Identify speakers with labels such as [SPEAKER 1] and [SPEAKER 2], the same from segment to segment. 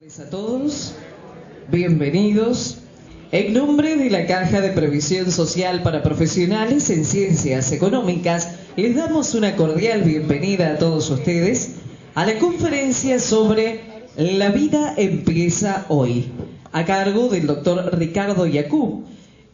[SPEAKER 1] A todos, bienvenidos. En nombre de la Caja de Previsión Social para Profesionales en Ciencias Económicas, les damos una cordial bienvenida a todos ustedes a la conferencia sobre La vida empieza hoy, a cargo del doctor Ricardo Yacú.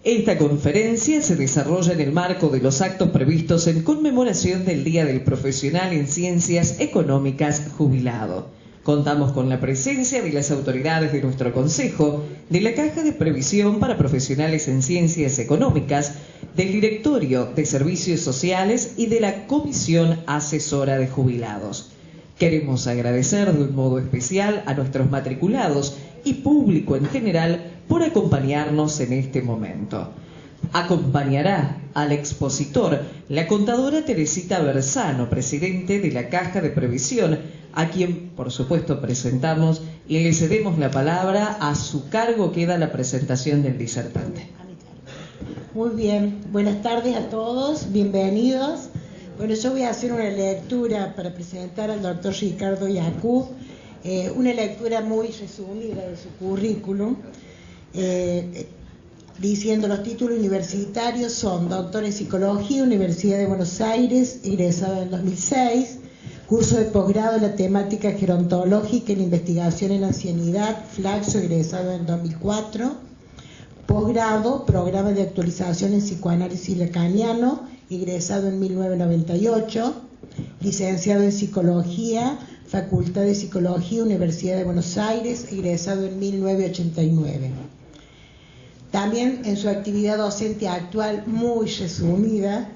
[SPEAKER 1] Esta conferencia se desarrolla en el marco de los actos previstos en conmemoración del Día del Profesional en Ciencias Económicas jubilado. Contamos con la presencia de las autoridades de nuestro Consejo, de la Caja de Previsión para Profesionales en Ciencias Económicas, del Directorio de Servicios Sociales y de la Comisión Asesora de Jubilados. Queremos agradecer de un modo especial a nuestros matriculados y público en general por acompañarnos en este momento. Acompañará al expositor la contadora Teresita Bersano, presidente de la Caja de Previsión, a quien, por supuesto, presentamos y le cedemos la palabra. A su cargo queda la presentación del disertante.
[SPEAKER 2] Muy bien, buenas tardes a todos, bienvenidos. Bueno, yo voy a hacer una lectura para presentar al doctor Ricardo Yacú, una lectura muy resumida de su currículum, diciendo los títulos universitarios son doctor en Psicología, Universidad de Buenos Aires, egresado en 2006, curso de posgrado en la temática gerontológica en investigación en ancianidad, Flaxo, egresado en 2004, posgrado, programa de actualización en psicoanálisis lacaniano, egresado en 1998, licenciado en Psicología, Facultad de Psicología, Universidad de Buenos Aires, egresado en 1989. También en su actividad docente actual, muy resumida,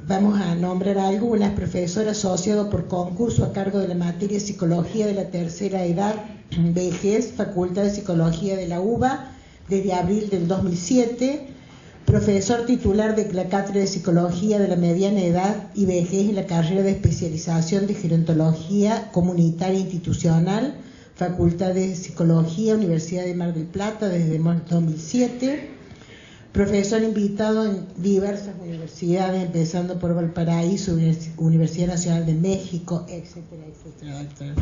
[SPEAKER 2] vamos a nombrar algunas: profesor asociado por concurso a cargo de la materia Psicología de la Tercera Edad, Vejez, Facultad de Psicología de la UBA, desde abril del 2007, profesor titular de la Cátedra de Psicología de la Mediana Edad y Vejez en la carrera de especialización de Gerontología Comunitaria Institucional, Facultad de Psicología, Universidad de Mar del Plata, desde 2007, profesor invitado en diversas universidades, empezando por Valparaíso, Universidad Nacional de México, etcétera, etcétera, etcétera.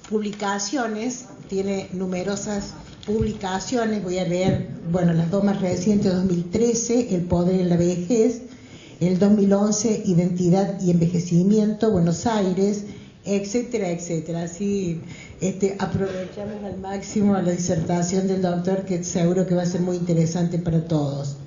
[SPEAKER 2] Publicaciones, tiene numerosas publicaciones, voy a leer, bueno, las dos más recientes: 2013, El poder en la vejez; el 2011, Identidad y envejecimiento, Buenos Aires, etcétera, etcétera. Así aprovechamos al máximo la disertación del doctor, que seguro que va a ser muy interesante para todos.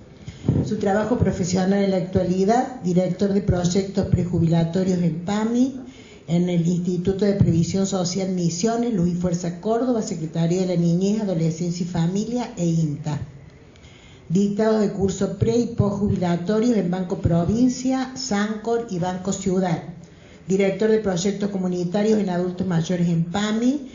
[SPEAKER 2] Su trabajo profesional en la actualidad: director de proyectos prejubilatorios en PAMI, en el Instituto de Previsión Social Misiones, Luz y Fuerza Córdoba, Secretaría de la Niñez, Adolescencia y Familia e INTA. Dictado de curso pre y postjubilatorios en Banco Provincia, Sancor y Banco Ciudad. Director de proyectos comunitarios en adultos mayores en PAMI,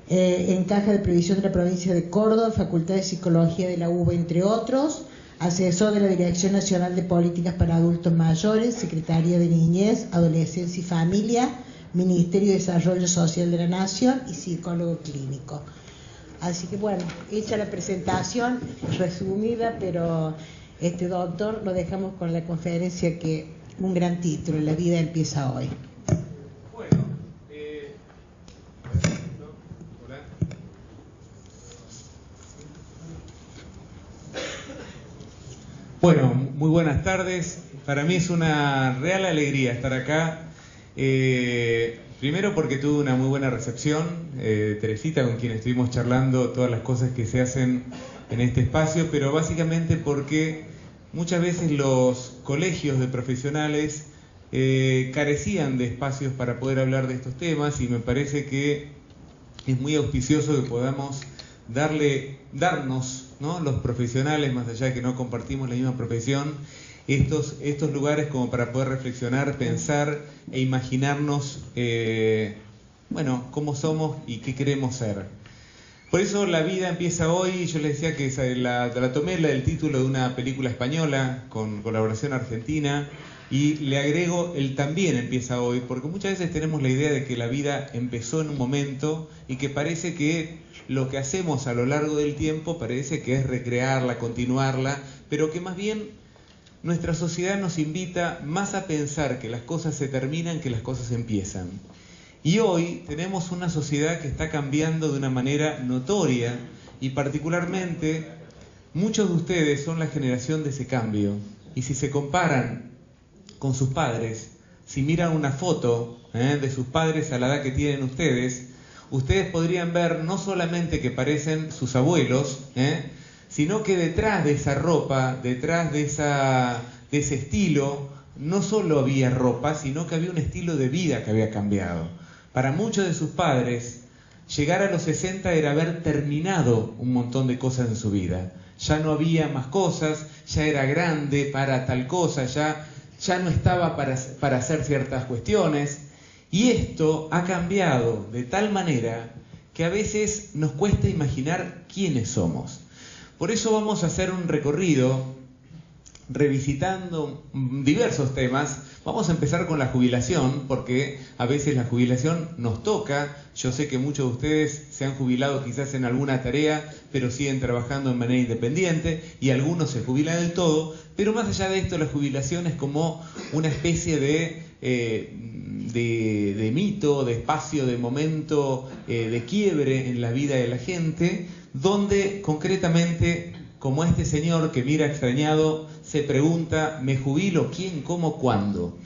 [SPEAKER 2] en Caja de Previsión de la Provincia de Córdoba, Facultad de Psicología de la UBA, entre otros. Asesor de la Dirección Nacional de Políticas para Adultos Mayores, Secretaría de Niñez, Adolescencia y Familia, Ministerio de Desarrollo Social de la Nación y psicólogo clínico. Así que bueno, hecha la presentación resumida, pero doctor, lo dejamos con la conferencia, que un gran título: La vida empieza hoy.
[SPEAKER 3] Bueno, muy buenas tardes. Para mí es una real alegría estar acá. Primero porque tuve una muy buena recepción, Teresita, con quien estuvimos charlando todas las cosas que se hacen en este espacio, pero básicamente porque muchas veces los colegios de profesionales carecían de espacios para poder hablar de estos temas, y me parece que es muy auspicioso que podamos darnos, ¿no?, los profesionales, más allá de que no compartimos la misma profesión, estos lugares como para poder reflexionar, pensar e imaginarnos bueno, cómo somos y qué queremos ser. Por eso La vida empieza hoy. Yo les decía que la tomé del título de una película española con colaboración argentina, y le agrego el también empieza hoy, porque muchas veces tenemos la idea de que la vida empezó en un momento y que parece que lo que hacemos a lo largo del tiempo parece que es recrearla, continuarla, pero que más bien nuestra sociedad nos invita más a pensar que las cosas se terminan que las cosas empiezan. Y hoy tenemos una sociedad que está cambiando de una manera notoria y particularmente muchos de ustedes son la generación de ese cambio. Y si se comparan con sus padres, si miran una foto de sus padres a la edad que tienen ustedes, ustedes podrían ver no solamente que parecen sus abuelos, sino que detrás de esa ropa, detrás de ese estilo, no solo había ropa, sino que había un estilo de vida que había cambiado. Para muchos de sus padres, llegar a los 60 era haber terminado un montón de cosas en su vida. Ya no había más cosas, ya era grande para tal cosa, ya no estaba para hacer ciertas cuestiones. Y esto ha cambiado de tal manera que a veces nos cuesta imaginar quiénes somos. Por eso vamos a hacer un recorrido revisitando diversos temas. Vamos a empezar con la jubilación, porque a veces la jubilación nos toca. Yo sé que muchos de ustedes se han jubilado quizás en alguna tarea, pero siguen trabajando de manera independiente, y algunos se jubilan del todo. Pero más allá de esto, la jubilación es como una especie de mito, de espacio, de momento de quiebre en la vida de la gente, donde concretamente, como este señor que mira extrañado, se pregunta: ¿me jubilo? ¿Quién? ¿Cómo? ¿Cuándo?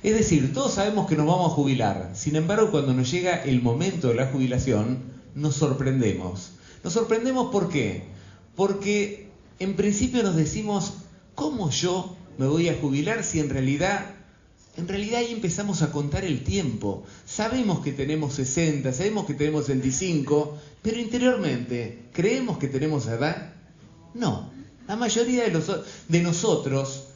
[SPEAKER 3] Es decir, todos sabemos que nos vamos a jubilar. Sin embargo, cuando nos llega el momento de la jubilación, nos sorprendemos. ¿Nos sorprendemos por qué? Porque en principio nos decimos: ¿cómo yo me voy a jubilar si en realidad ahí empezamos a contar el tiempo? Sabemos que tenemos 60, sabemos que tenemos 65, pero interiormente, ¿creemos que tenemos edad? No. La mayoría de nosotros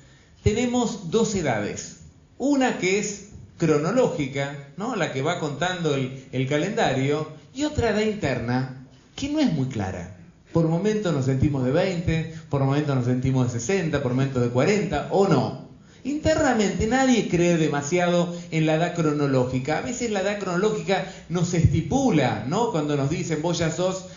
[SPEAKER 3] tenemos dos edades. Una que es cronológica, ¿no? La que va contando el calendario, y otra edad interna que no es muy clara. Por momentos nos sentimos de 20, por momentos nos sentimos de 60, por momentos de 40, o no. Internamente nadie cree demasiado en la edad cronológica. A veces la edad cronológica nos estipula, ¿no? Cuando nos dicen: vos ya sos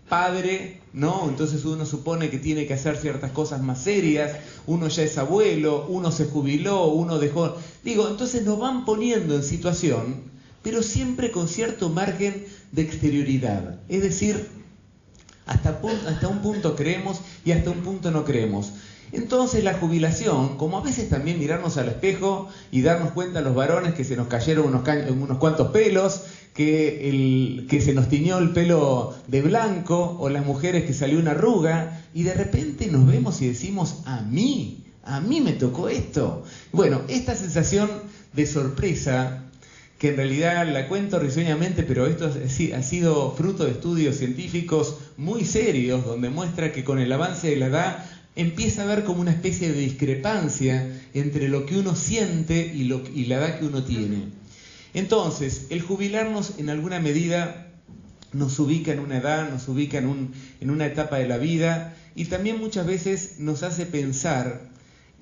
[SPEAKER 3] padre, ¿no? Entonces uno supone que tiene que hacer ciertas cosas más serias, uno ya es abuelo, uno se jubiló, uno dejó... entonces nos van poniendo en situación, pero siempre con cierto margen de exterioridad. Es decir, hasta un punto creemos y hasta un punto no creemos. Entonces la jubilación, como a veces también mirarnos al espejo y darnos cuenta los varones que se nos cayeron unos cuantos pelos, que se nos tiñó el pelo de blanco, o las mujeres que salió una arruga, y de repente nos vemos y decimos: a mí me tocó esto. Bueno, esta sensación de sorpresa, que en realidad la cuento risueñamente, pero esto ha sido fruto de estudios científicos muy serios, donde muestra que con el avance de la edad empieza a haber como una especie de discrepancia entre lo que uno siente y la edad que uno tiene. Entonces, el jubilarnos en alguna medida nos ubica en una edad, nos ubica en una etapa de la vida, y también muchas veces nos hace pensar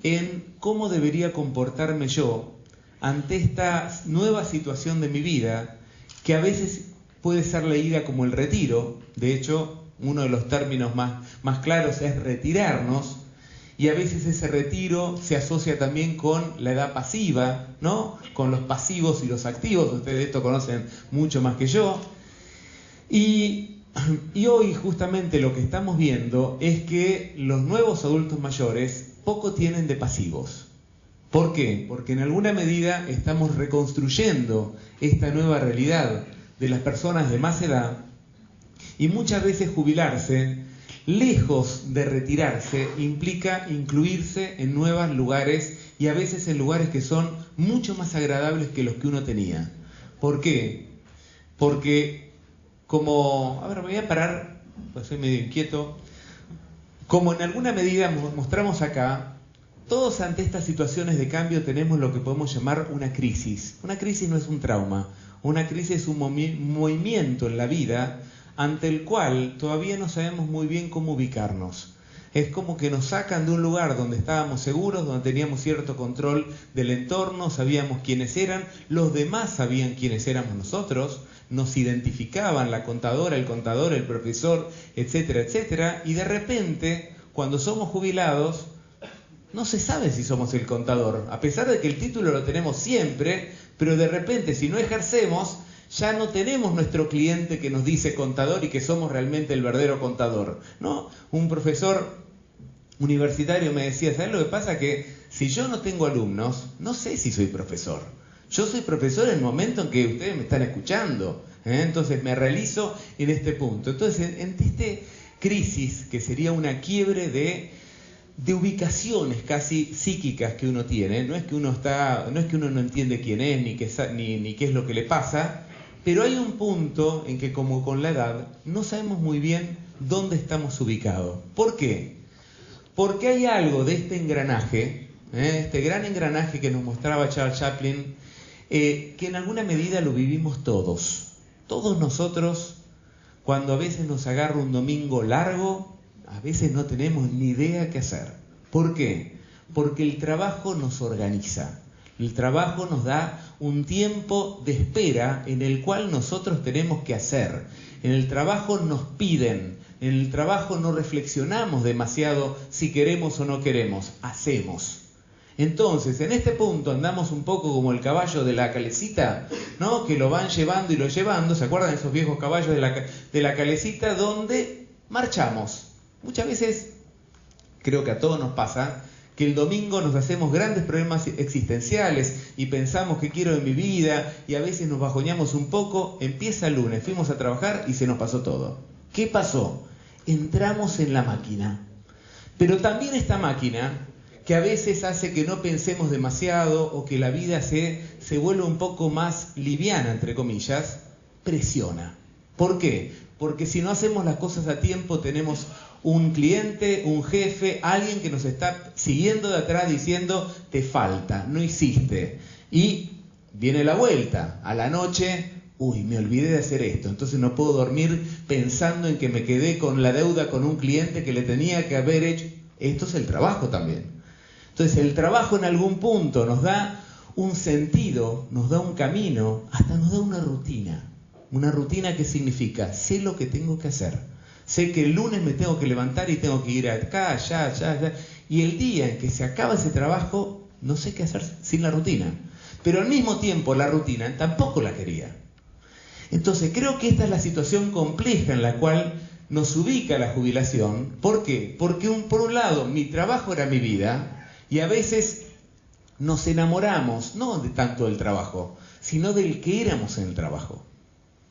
[SPEAKER 3] en cómo debería comportarme yo ante esta nueva situación de mi vida, que a veces puede ser leída como el retiro. De hecho, uno de los términos más claros es retirarnos, y a veces ese retiro se asocia también con la edad pasiva, ¿no? Con los pasivos y los activos. Ustedes esto conocen mucho más que yo. Y hoy justamente lo que estamos viendo es que los nuevos adultos mayores poco tienen de pasivos. ¿Por qué? Porque en alguna medida estamos reconstruyendo esta nueva realidad de las personas de más edad, y muchas veces jubilarse, lejos de retirarse, implica incluirse en nuevos lugares, y a veces en lugares que son mucho más agradables que los que uno tenía. ¿Por qué? Porque me voy a parar, pues soy medio inquieto. Como en alguna medida mostramos acá, todos ante estas situaciones de cambio tenemos lo que podemos llamar una crisis. Una crisis no es un trauma, una crisis es un movimiento en la vida ante el cual todavía no sabemos muy bien cómo ubicarnos. Es como que nos sacan de un lugar donde estábamos seguros, donde teníamos cierto control del entorno, sabíamos quiénes eran, los demás sabían quiénes éramos nosotros, nos identificaban la contadora, el contador, el profesor, etcétera, etcétera, y de repente, cuando somos jubilados, no se sabe si somos el contador, a pesar de que el título lo tenemos siempre, pero de repente, si no ejercemos, Ya no tenemos nuestro cliente que nos dice contador y que somos realmente el verdadero contador, ¿no? Un profesor universitario me decía, ¿sabes lo que pasa? Que si yo no tengo alumnos, no sé si soy profesor. Yo soy profesor en el momento en que ustedes me están escuchando, ¿eh? Entonces me realizo en este punto. Entonces, en este crisis, que sería una quiebre de ubicaciones casi psíquicas que uno tiene, no es que uno no entiende quién es, ni qué es lo que le pasa, pero hay un punto en que, como con la edad, no sabemos muy bien dónde estamos ubicados. ¿Por qué? Porque hay algo de este engranaje, este gran engranaje que nos mostraba Charles Chaplin, que en alguna medida lo vivimos todos. Todos nosotros, cuando a veces nos agarra un domingo largo, a veces no tenemos ni idea qué hacer. ¿Por qué? Porque el trabajo nos organiza. El trabajo nos da un tiempo de espera en el cual nosotros tenemos que hacer. En el trabajo nos piden. En el trabajo no reflexionamos demasiado si queremos o no queremos. Hacemos. Entonces, en este punto andamos un poco como el caballo de la calecita, ¿no? Que lo van llevando y lo llevando. ¿Se acuerdan de esos viejos caballos de la calecita donde marchamos? Muchas veces, creo que a todos nos pasa, que el domingo nos hacemos grandes problemas existenciales y pensamos qué quiero en mi vida y a veces nos bajoneamos un poco. Empieza el lunes, fuimos a trabajar y se nos pasó todo. ¿Qué pasó? Entramos en la máquina. Pero también esta máquina, que a veces hace que no pensemos demasiado o que la vida se vuelve un poco más liviana, entre comillas, presiona. ¿Por qué? Porque si no hacemos las cosas a tiempo, tenemos un cliente, un jefe, alguien que nos está siguiendo de atrás diciendo, te falta, no hiciste. Y viene la vuelta, a la noche, uy, me olvidé de hacer esto, entonces no puedo dormir pensando en que me quedé con la deuda con un cliente que le tenía que haber hecho. Esto es el trabajo también. Entonces el trabajo en algún punto nos da un sentido, nos da un camino, hasta nos da una rutina. Una rutina que significa, sé lo que tengo que hacer. Sé que el lunes me tengo que levantar y tengo que ir acá, allá. Y el día en que se acaba ese trabajo, no sé qué hacer sin la rutina. Pero al mismo tiempo la rutina tampoco la quería. Entonces creo que esta es la situación compleja en la cual nos ubica la jubilación. ¿Por qué? Porque por un lado mi trabajo era mi vida y a veces nos enamoramos, no de tanto del trabajo, sino del que éramos en el trabajo.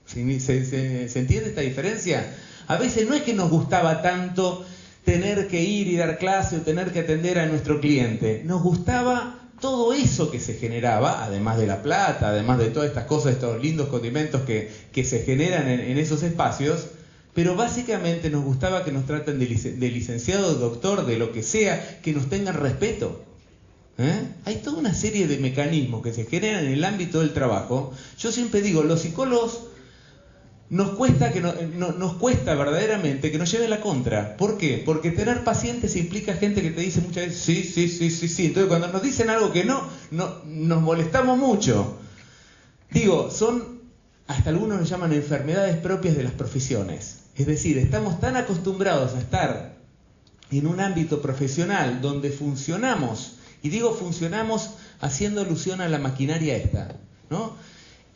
[SPEAKER 3] ¿Se entiende esta diferencia? A veces no es que nos gustaba tanto tener que ir y dar clase o tener que atender a nuestro cliente. Nos gustaba todo eso que se generaba, además de la plata, además de todas estas cosas, estos lindos condimentos que se generan en esos espacios, pero básicamente nos gustaba que nos traten de licenciado, de doctor, de lo que sea, que nos tengan respeto. Hay toda una serie de mecanismos que se generan en el ámbito del trabajo. Yo siempre digo, los psicólogos nos cuesta verdaderamente que nos lleven la contra. ¿Por qué? Porque tener pacientes implica gente que te dice muchas veces sí. Entonces cuando nos dicen algo que no nos molestamos mucho. Digo, hasta algunos lo llaman enfermedades propias de las profesiones. Es decir, estamos tan acostumbrados a estar en un ámbito profesional donde funcionamos, y digo funcionamos haciendo alusión a la maquinaria esta, ¿no?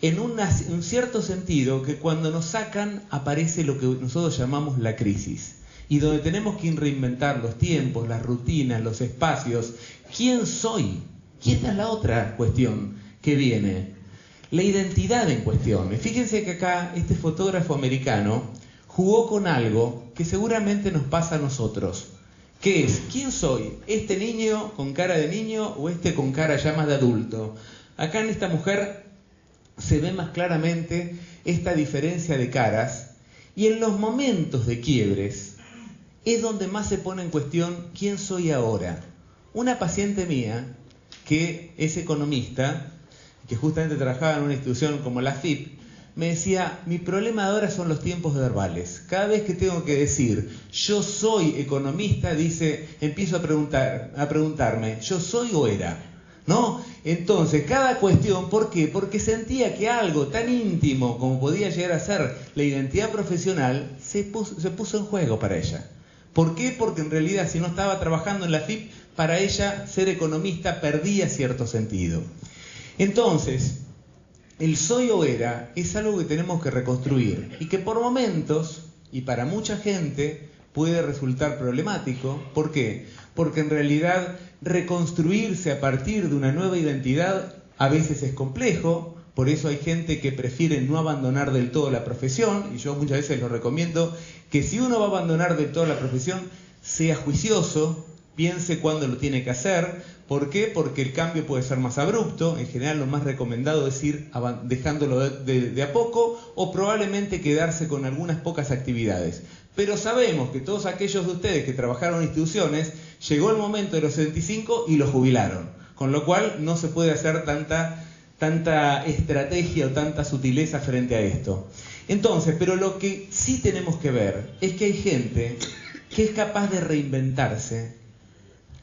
[SPEAKER 3] En un cierto sentido, que cuando nos sacan aparece lo que nosotros llamamos la crisis, y donde tenemos que reinventar los tiempos, las rutinas, los espacios. ¿Quién soy? Y esta es la otra cuestión que viene, la identidad en cuestión. Fíjense que acá este fotógrafo americano jugó con algo que seguramente nos pasa a nosotros, que es, ¿quién soy? ¿Este niño con cara de niño o este con cara ya más de adulto? Acá en esta mujer se ve más claramente esta diferencia de caras, y en los momentos de quiebres es donde más se pone en cuestión quién soy ahora. Una paciente mía que es economista, que justamente trabajaba en una institución como la FIP, me decía, mi problema ahora son los tiempos verbales. Cada vez que tengo que decir, yo soy economista, empiezo a preguntarme, ¿yo soy o era? ¿No? Entonces, cada cuestión, ¿por qué? Porque sentía que algo tan íntimo como podía llegar a ser la identidad profesional se puso en juego para ella. ¿Por qué? Porque en realidad, si no estaba trabajando en la FIP, para ella ser economista perdía cierto sentido. Entonces, el soy o era es algo que tenemos que reconstruir y que por momentos, y para mucha gente, puede resultar problemático. ¿Por qué? Porque en realidad reconstruirse a partir de una nueva identidad a veces es complejo. Por eso hay gente que prefiere no abandonar del todo la profesión, y yo muchas veces lo recomiendo, que si uno va a abandonar del todo la profesión, sea juicioso, piense cuándo lo tiene que hacer. ¿Por qué? Porque el cambio puede ser más abrupto. En general lo más recomendado es ir dejándolo de a poco, o probablemente quedarse con algunas pocas actividades. Pero sabemos que todos aquellos de ustedes que trabajaron en instituciones, llegó el momento de los 75 y los jubilaron. Con lo cual no se puede hacer tanta estrategia o tanta sutileza frente a esto. Entonces, pero lo que sí tenemos que ver es que hay gente que es capaz de reinventarse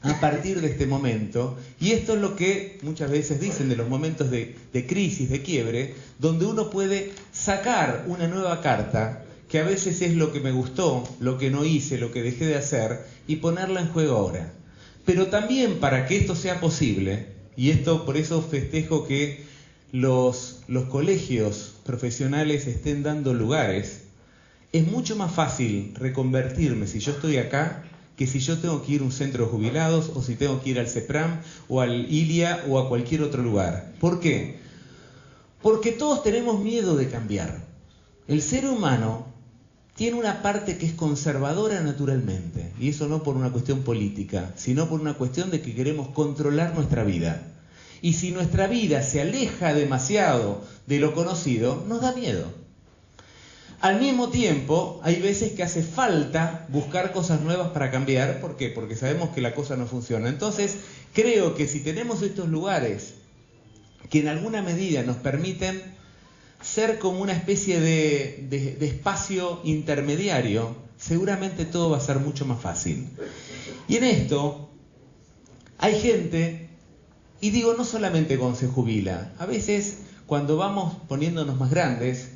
[SPEAKER 3] a partir de este momento, y esto es lo que muchas veces dicen de los momentos de crisis, de quiebre, donde uno puede sacar una nueva carta, que a veces es lo que me gustó, lo que no hice, lo que dejé de hacer, y ponerla en juego ahora. Pero también para que esto sea posible, y esto por eso festejo que los colegios profesionales estén dando lugares, es mucho más fácil reconvertirme si yo estoy acá que si yo tengo que ir a un centro de jubilados, o si tengo que ir al CEPRAM, o al ILIA, o a cualquier otro lugar. ¿Por qué? Porque todos tenemos miedo de cambiar. El ser humano tiene una parte que es conservadora naturalmente, y eso no por una cuestión política, sino por una cuestión de que queremos controlar nuestra vida. Y si nuestra vida se aleja demasiado de lo conocido, nos da miedo. Al mismo tiempo, hay veces que hace falta buscar cosas nuevas para cambiar. ¿Por qué? Porque sabemos que la cosa no funciona. Entonces, creo que si tenemos estos lugares que en alguna medida nos permiten ser como una especie de espacio intermediario, seguramente todo va a ser mucho más fácil. Y en esto hay gente, y digo no solamente cuando se jubila, a veces cuando vamos poniéndonos más grandes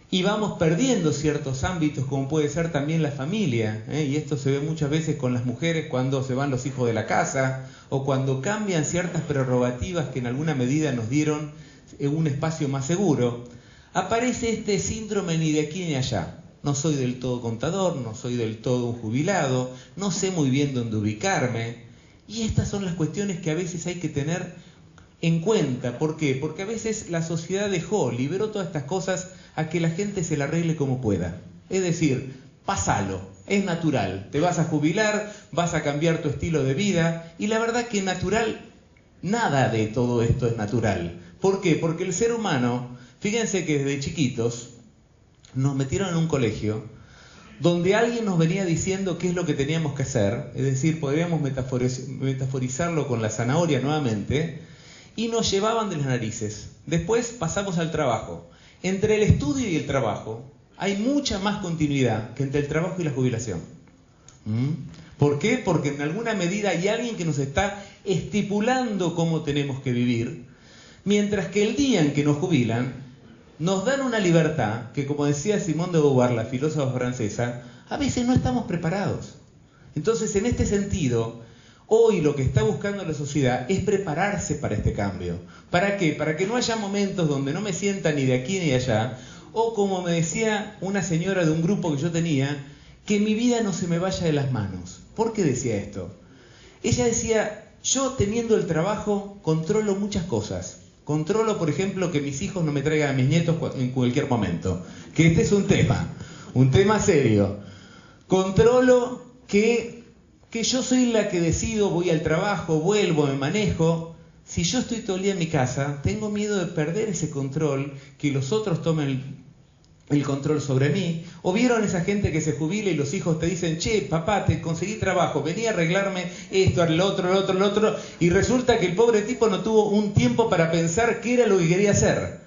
[SPEAKER 3] y vamos perdiendo ciertos ámbitos, como puede ser también la familia, y esto se ve muchas veces con las mujeres cuando se van los hijos de la casa, o cuando cambian ciertas prerrogativas que en alguna medida nos dieron un espacio más seguro, aparece este síndrome ni de aquí ni allá. No soy del todo contador, no soy del todo un jubilado, no sé muy bien dónde ubicarme. Y estas son las cuestiones que a veces hay que tener en cuenta. ¿Por qué? Porque a veces la sociedad liberó todas estas cosas a que la gente se la arregle como pueda. Es decir, pásalo, es natural. Te vas a jubilar, vas a cambiar tu estilo de vida, y la verdad que natural, nada de todo esto es natural. ¿Por qué? Porque el ser humano, fíjense que desde chiquitos nos metieron en un colegio donde alguien nos venía diciendo qué es lo que teníamos que hacer, es decir, podríamos metaforizarlo con la zanahoria nuevamente, y nos llevaban de las narices. Después pasamos al trabajo. Entre el estudio y el trabajo hay mucha más continuidad que entre el trabajo y la jubilación. ¿Por qué? Porque en alguna medida hay alguien que nos está estipulando cómo tenemos que vivir, mientras que el día en que nos jubilan, nos dan una libertad que, como decía Simone de Beauvoir, la filósofa francesa, a veces no estamos preparados. Entonces, en este sentido, hoy lo que está buscando la sociedad es prepararse para este cambio. ¿Para qué? Para que no haya momentos donde no me sienta ni de aquí ni de allá, o como me decía una señora de un grupo que yo tenía, que mi vida no se me vaya de las manos. ¿Por qué decía esto? Ella decía, yo teniendo el trabajo controlo muchas cosas. Controlo, por ejemplo, que mis hijos no me traigan a mis nietos en cualquier momento. Que este es un tema serio. Controlo que yo soy la que decido, voy al trabajo, vuelvo, me manejo. Si yo estoy todo el día en mi casa, tengo miedo de perder ese control, que los otros tomen el control sobre mí. ¿O vieron esa gente que se jubila y los hijos te dicen, che, papá, te conseguí trabajo, vení a arreglarme esto, lo otro, y resulta que el pobre tipo no tuvo un tiempo para pensar qué era lo que quería hacer?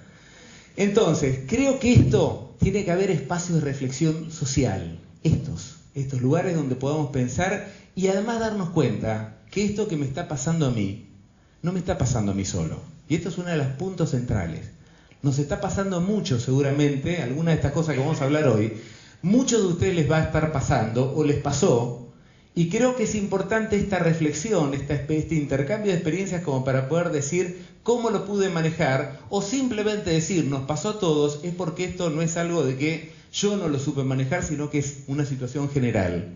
[SPEAKER 3] Entonces, creo que esto tiene que haber espacios de reflexión social, estos lugares donde podamos pensar y además darnos cuenta que esto que me está pasando a mí, no me está pasando a mí solo. Y esto es uno de los puntos centrales. Nos está pasando mucho seguramente, algunas de estas cosas que vamos a hablar hoy, muchos de ustedes les va a estar pasando o les pasó, Y creo que es importante esta reflexión, este intercambio de experiencias como para poder decir cómo lo pude manejar o simplemente decir nos pasó a todos, es porque esto no es algo de que yo no lo supe manejar, sino que es una situación general.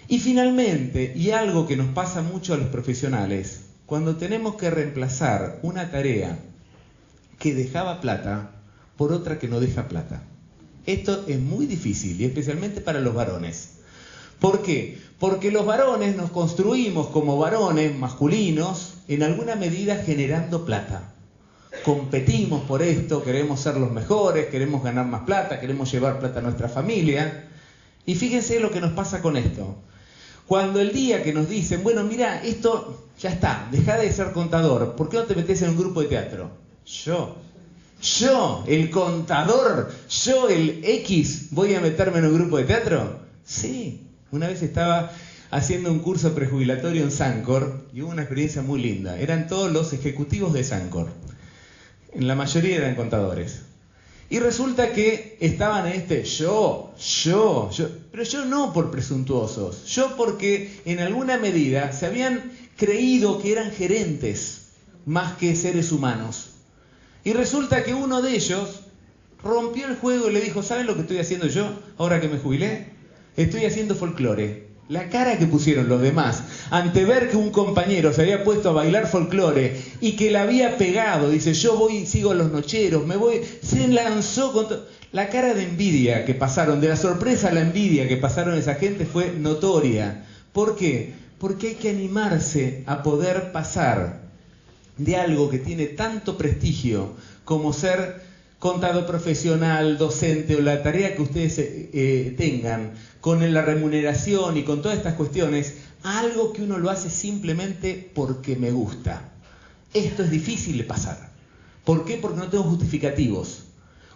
[SPEAKER 3] Y finalmente, y algo que nos pasa mucho a los profesionales, cuando tenemos que reemplazar una tarea que dejaba plata por otra que no deja plata. Esto es muy difícil y especialmente para los varones. ¿Por qué? Porque los varones nos construimos como varones masculinos en alguna medida generando plata. Competimos por esto, queremos ser los mejores, queremos ganar más plata, queremos llevar plata a nuestra familia. Y fíjense lo que nos pasa con esto. Cuando el día que nos dicen, bueno, mira, esto ya está, deja de ser contador, ¿por qué no te metes en un grupo de teatro? Yo, el contador, yo, el X, ¿voy a meterme en un grupo de teatro? Sí. Una vez estaba haciendo un curso prejubilatorio en Sancor y hubo una experiencia muy linda. Eran todos los ejecutivos de Sancor. La mayoría eran contadores. Y resulta que estaban en yo. Pero yo no por presuntuosos. Yo porque en alguna medida se habían creído que eran gerentes más que seres humanos. Y resulta que uno de ellos rompió el juego y le dijo, ¿saben lo que estoy haciendo yo ahora que me jubilé? Estoy haciendo folclore. La cara que pusieron los demás ante ver que un compañero se había puesto a bailar folclore y que la había pegado, dice, yo voy y sigo a los nocheros, me voy, se lanzó con la cara de envidia que pasaron, de la sorpresa a la envidia que pasaron esa gente fue notoria. ¿Por qué? Porque hay que animarse a poder pasar de algo que tiene tanto prestigio como ser contador profesional, docente o la tarea que ustedes tengan, con la remuneración y con todas estas cuestiones, a algo que uno lo hace simplemente porque me gusta. Esto es difícil de pasar. ¿Por qué? Porque no tengo justificativos.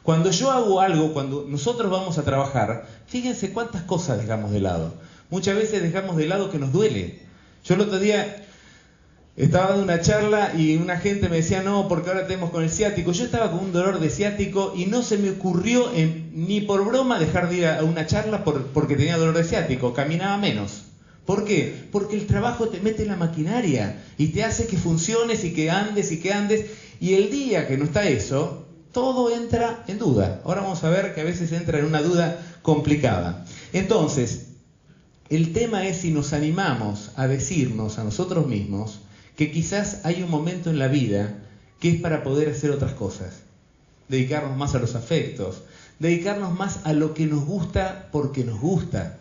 [SPEAKER 3] Cuando yo hago algo, cuando nosotros vamos a trabajar, fíjense cuántas cosas dejamos de lado. Muchas veces dejamos de lado que nos duele. Yo el otro día estaba dando una charla y una gente me decía, no, porque ahora tenemos con el ciático. Yo estaba con un dolor de ciático y no se me ocurrió ni por broma dejar de ir a una charla porque tenía dolor de ciático, caminaba menos. ¿Por qué? Porque el trabajo te mete en la maquinaria y te hace que funciones y que andes y que andes. Y el día que no está eso, todo entra en duda. Ahora vamos a ver que a veces entra en una duda complicada. Entonces, el tema es si nos animamos a decirnos a nosotros mismos que quizás hay un momento en la vida que es para poder hacer otras cosas. Dedicarnos más a los afectos, dedicarnos más a lo que nos gusta porque nos gusta,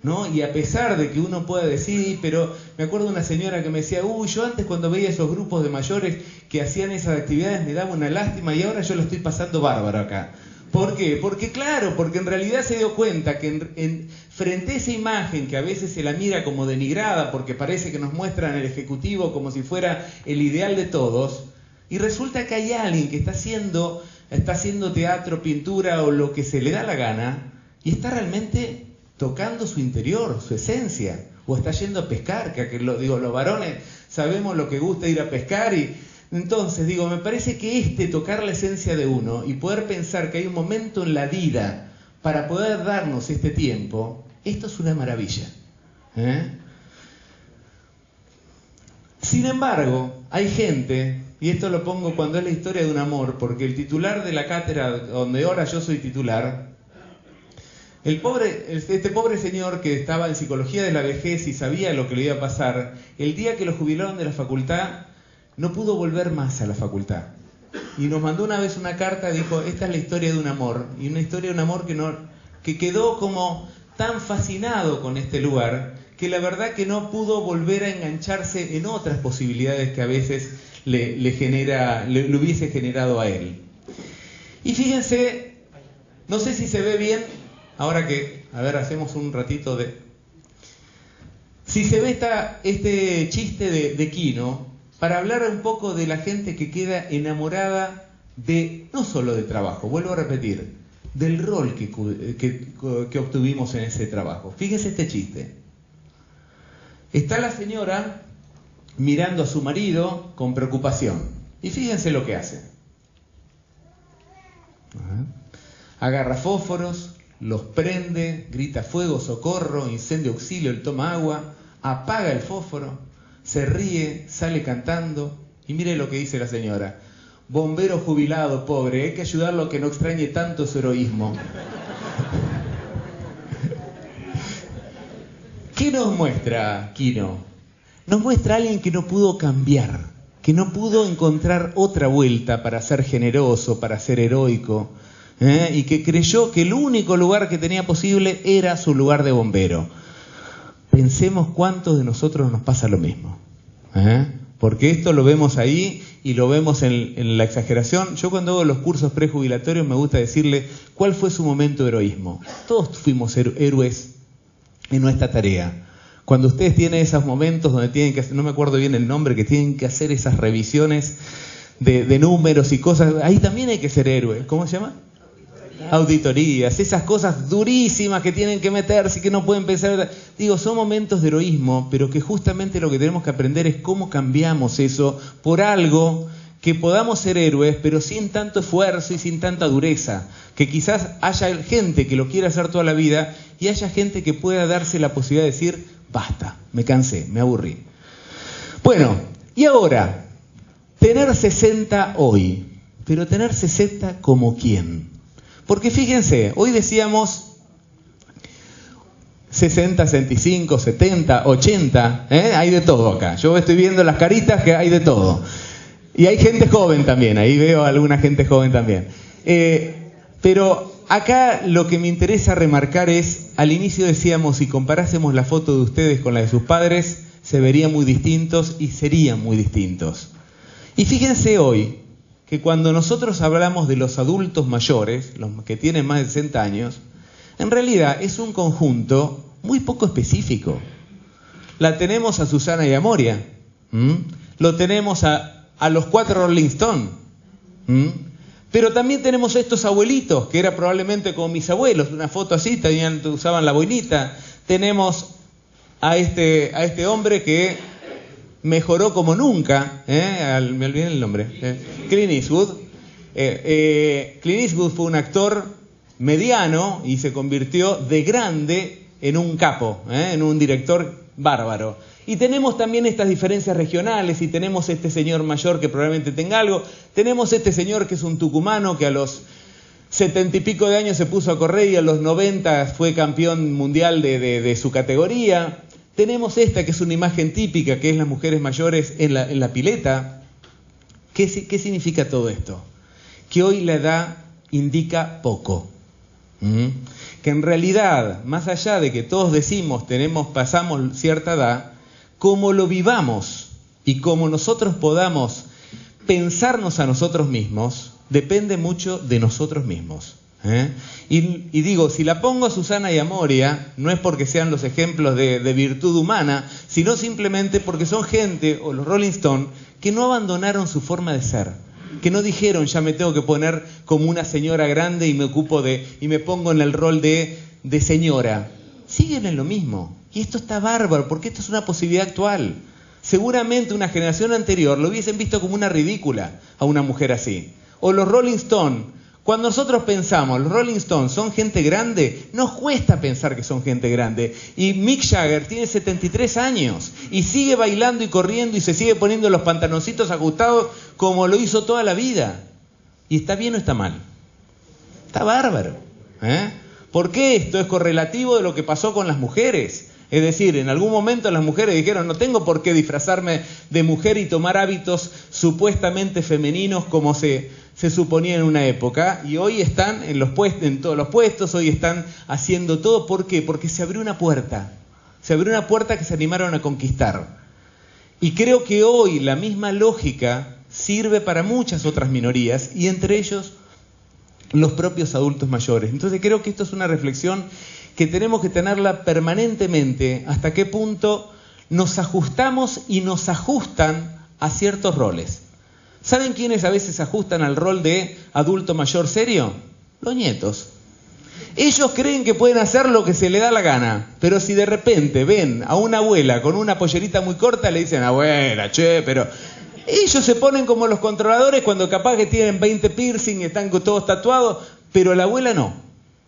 [SPEAKER 3] ¿no? Y a pesar de que uno pueda decir, pero me acuerdo de una señora que me decía, yo antes cuando veía esos grupos de mayores que hacían esas actividades me daba una lástima y ahora yo lo estoy pasando bárbaro acá. ¿Por qué? Porque claro, porque en realidad se dio cuenta que frente a esa imagen que a veces se la mira como denigrada porque parece que nos muestran el ejecutivo como si fuera el ideal de todos, y resulta que hay alguien que está haciendo teatro, pintura o lo que se le da la gana y está realmente tocando su interior, su esencia, o está yendo a pescar, que los varones sabemos lo que gusta ir a pescar y entonces, me parece que tocar la esencia de uno y poder pensar que hay un momento en la vida para poder darnos este tiempo, esto es una maravilla. Sin embargo, hay gente, y esto lo pongo cuando es la historia de un amor, porque el titular de la cátedra donde ahora yo soy titular, este pobre señor que estaba en psicología de la vejez y sabía lo que le iba a pasar, el día que lo jubilaron de la facultad, no pudo volver más a la facultad. Y nos mandó una vez una carta, dijo, esta es la historia de un amor. Y una historia de un amor que quedó como tan fascinado con este lugar, que la verdad que no pudo volver a engancharse en otras posibilidades que a veces le hubiese generado a él. Y fíjense, no sé si se ve bien, ahora que, hacemos un ratito de... Si se ve este chiste de Quino, para hablar un poco de la gente que queda enamorada no solo de trabajo, vuelvo a repetir, del rol que obtuvimos en ese trabajo. Fíjense este chiste. Está la señora mirando a su marido con preocupación. Y fíjense lo que hace. Agarra fósforos, los prende, grita fuego, socorro, incendio, auxilio, él toma agua, apaga el fósforo, se ríe, sale cantando y mire lo que dice la señora. Bombero jubilado, pobre, hay que ayudarlo a que no extrañe tanto su heroísmo. ¿Qué nos muestra Quino? Nos muestra a alguien que no pudo cambiar, que no pudo encontrar otra vuelta para ser generoso, para ser heroico, y que creyó que el único lugar que tenía posible era su lugar de bombero. Pensemos cuántos de nosotros nos pasa lo mismo, porque esto lo vemos ahí y lo vemos en la exageración. Yo cuando hago los cursos prejubilatorios me gusta decirle cuál fue su momento de heroísmo. Todos fuimos héroes en nuestra tarea. Cuando ustedes tienen esos momentos donde tienen que hacer, no me acuerdo bien el nombre, que tienen que hacer esas revisiones de números y cosas, ahí también hay que ser héroe. ¿Cómo se llama? Auditorías, esas cosas durísimas que tienen que meterse y que no pueden pensar. Digo, son momentos de heroísmo, pero que justamente lo que tenemos que aprender es cómo cambiamos eso por algo que podamos ser héroes, pero sin tanto esfuerzo y sin tanta dureza. Que quizás haya gente que lo quiera hacer toda la vida y haya gente que pueda darse la posibilidad de decir, basta, me cansé, me aburrí. Bueno, y ahora, tener 60 hoy, pero tener 60 como quién. Porque fíjense, hoy decíamos 60, 65, 70, 80, hay de todo acá. Yo estoy viendo las caritas que hay de todo. Y hay gente joven también, ahí veo alguna gente joven también. Pero acá lo que me interesa remarcar es, al inicio decíamos, si comparásemos la foto de ustedes con la de sus padres, se verían muy distintos y serían muy distintos. Y fíjense hoy, que cuando nosotros hablamos de los adultos mayores, los que tienen más de 60 años, en realidad es un conjunto muy poco específico. La tenemos a Susana y a Moria, lo tenemos a los 4 Rolling Stones, pero también tenemos a estos abuelitos, que era probablemente como mis abuelos, una foto así, usaban la boinita. Tenemos a este hombre que mejoró como nunca, me olvidé el nombre, Clint Eastwood. Clint Eastwood fue un actor mediano y se convirtió de grande en un capo, en un director bárbaro. Y tenemos también estas diferencias regionales, y tenemos este señor mayor que probablemente tenga algo, tenemos este señor que es un tucumano que a los 70 y pico de años se puso a correr y a los 90 fue campeón mundial de su categoría. Tenemos esta que es una imagen típica, que es las mujeres mayores en la pileta. ¿Qué significa todo esto? Que hoy la edad indica poco. Que en realidad, más allá de que todos decimos pasamos cierta edad, como lo vivamos y como nosotros podamos pensarnos a nosotros mismos, depende mucho de nosotros mismos. Y digo, si la pongo a Susana y a Moria, no es porque sean los ejemplos de virtud humana, sino simplemente porque son gente, o los Rolling Stones, que no abandonaron su forma de ser, que no dijeron, ya me tengo que poner como una señora grande y me pongo en el rol de señora. Siguen en lo mismo. Y esto está bárbaro, porque esto es una posibilidad actual. Seguramente una generación anterior lo hubiesen visto como una ridícula a una mujer así. O los Rolling Stones. Cuando nosotros pensamos, los Rolling Stones son gente grande, nos cuesta pensar que son gente grande. Y Mick Jagger tiene 73 años y sigue bailando y corriendo y se sigue poniendo los pantaloncitos ajustados como lo hizo toda la vida. ¿Y está bien o está mal? Está bárbaro. ¿Por qué esto es correlativo de lo que pasó con las mujeres? Es decir, en algún momento las mujeres dijeron, no tengo por qué disfrazarme de mujer y tomar hábitos supuestamente femeninos como se suponía en una época, y hoy están en todos los puestos, hoy están haciendo todo. ¿Por qué? Porque se abrió una puerta que se animaron a conquistar. Y creo que hoy la misma lógica sirve para muchas otras minorías, y entre ellos los propios adultos mayores. Entonces creo que esto es una reflexión que tenemos que tenerla permanentemente, hasta qué punto nos ajustamos y nos ajustan a ciertos roles. ¿Saben quiénes a veces se ajustan al rol de adulto mayor serio? Los nietos. Ellos creen que pueden hacer lo que se les da la gana, pero si de repente ven a una abuela con una pollerita muy corta, le dicen, abuela, pero... Ellos se ponen como los controladores cuando capaz que tienen 20 piercing y están todos tatuados, pero la abuela no.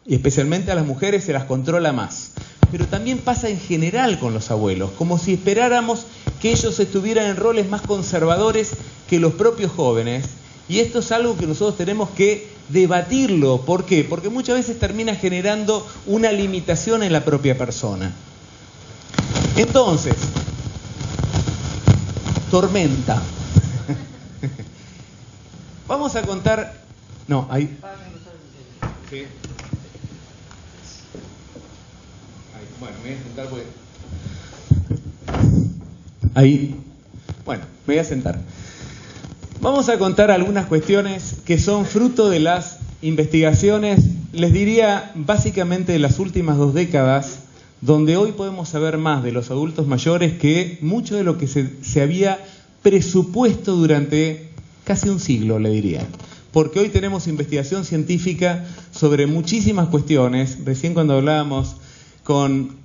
[SPEAKER 3] Y especialmente a las mujeres se las controla más. pero también pasa en general con los abuelos, como si esperáramos que ellos estuvieran en roles más conservadores que los propios jóvenes. Y esto es algo que nosotros tenemos que debatirlo. ¿Por qué? Porque muchas veces termina generando una limitación en la propia persona. Entonces, tormenta. Vamos a contar... No, ahí... Sí. Bueno, me voy a sentar porque... Ahí. Bueno, me voy a sentar. Vamos a contar algunas cuestiones que son fruto de las investigaciones, les diría básicamente de las últimas 2 décadas, donde hoy podemos saber más de los adultos mayores que mucho de lo que se había presupuesto durante casi un siglo, le diría. Porque hoy tenemos investigación científica sobre muchísimas cuestiones. Recién cuando hablábamos con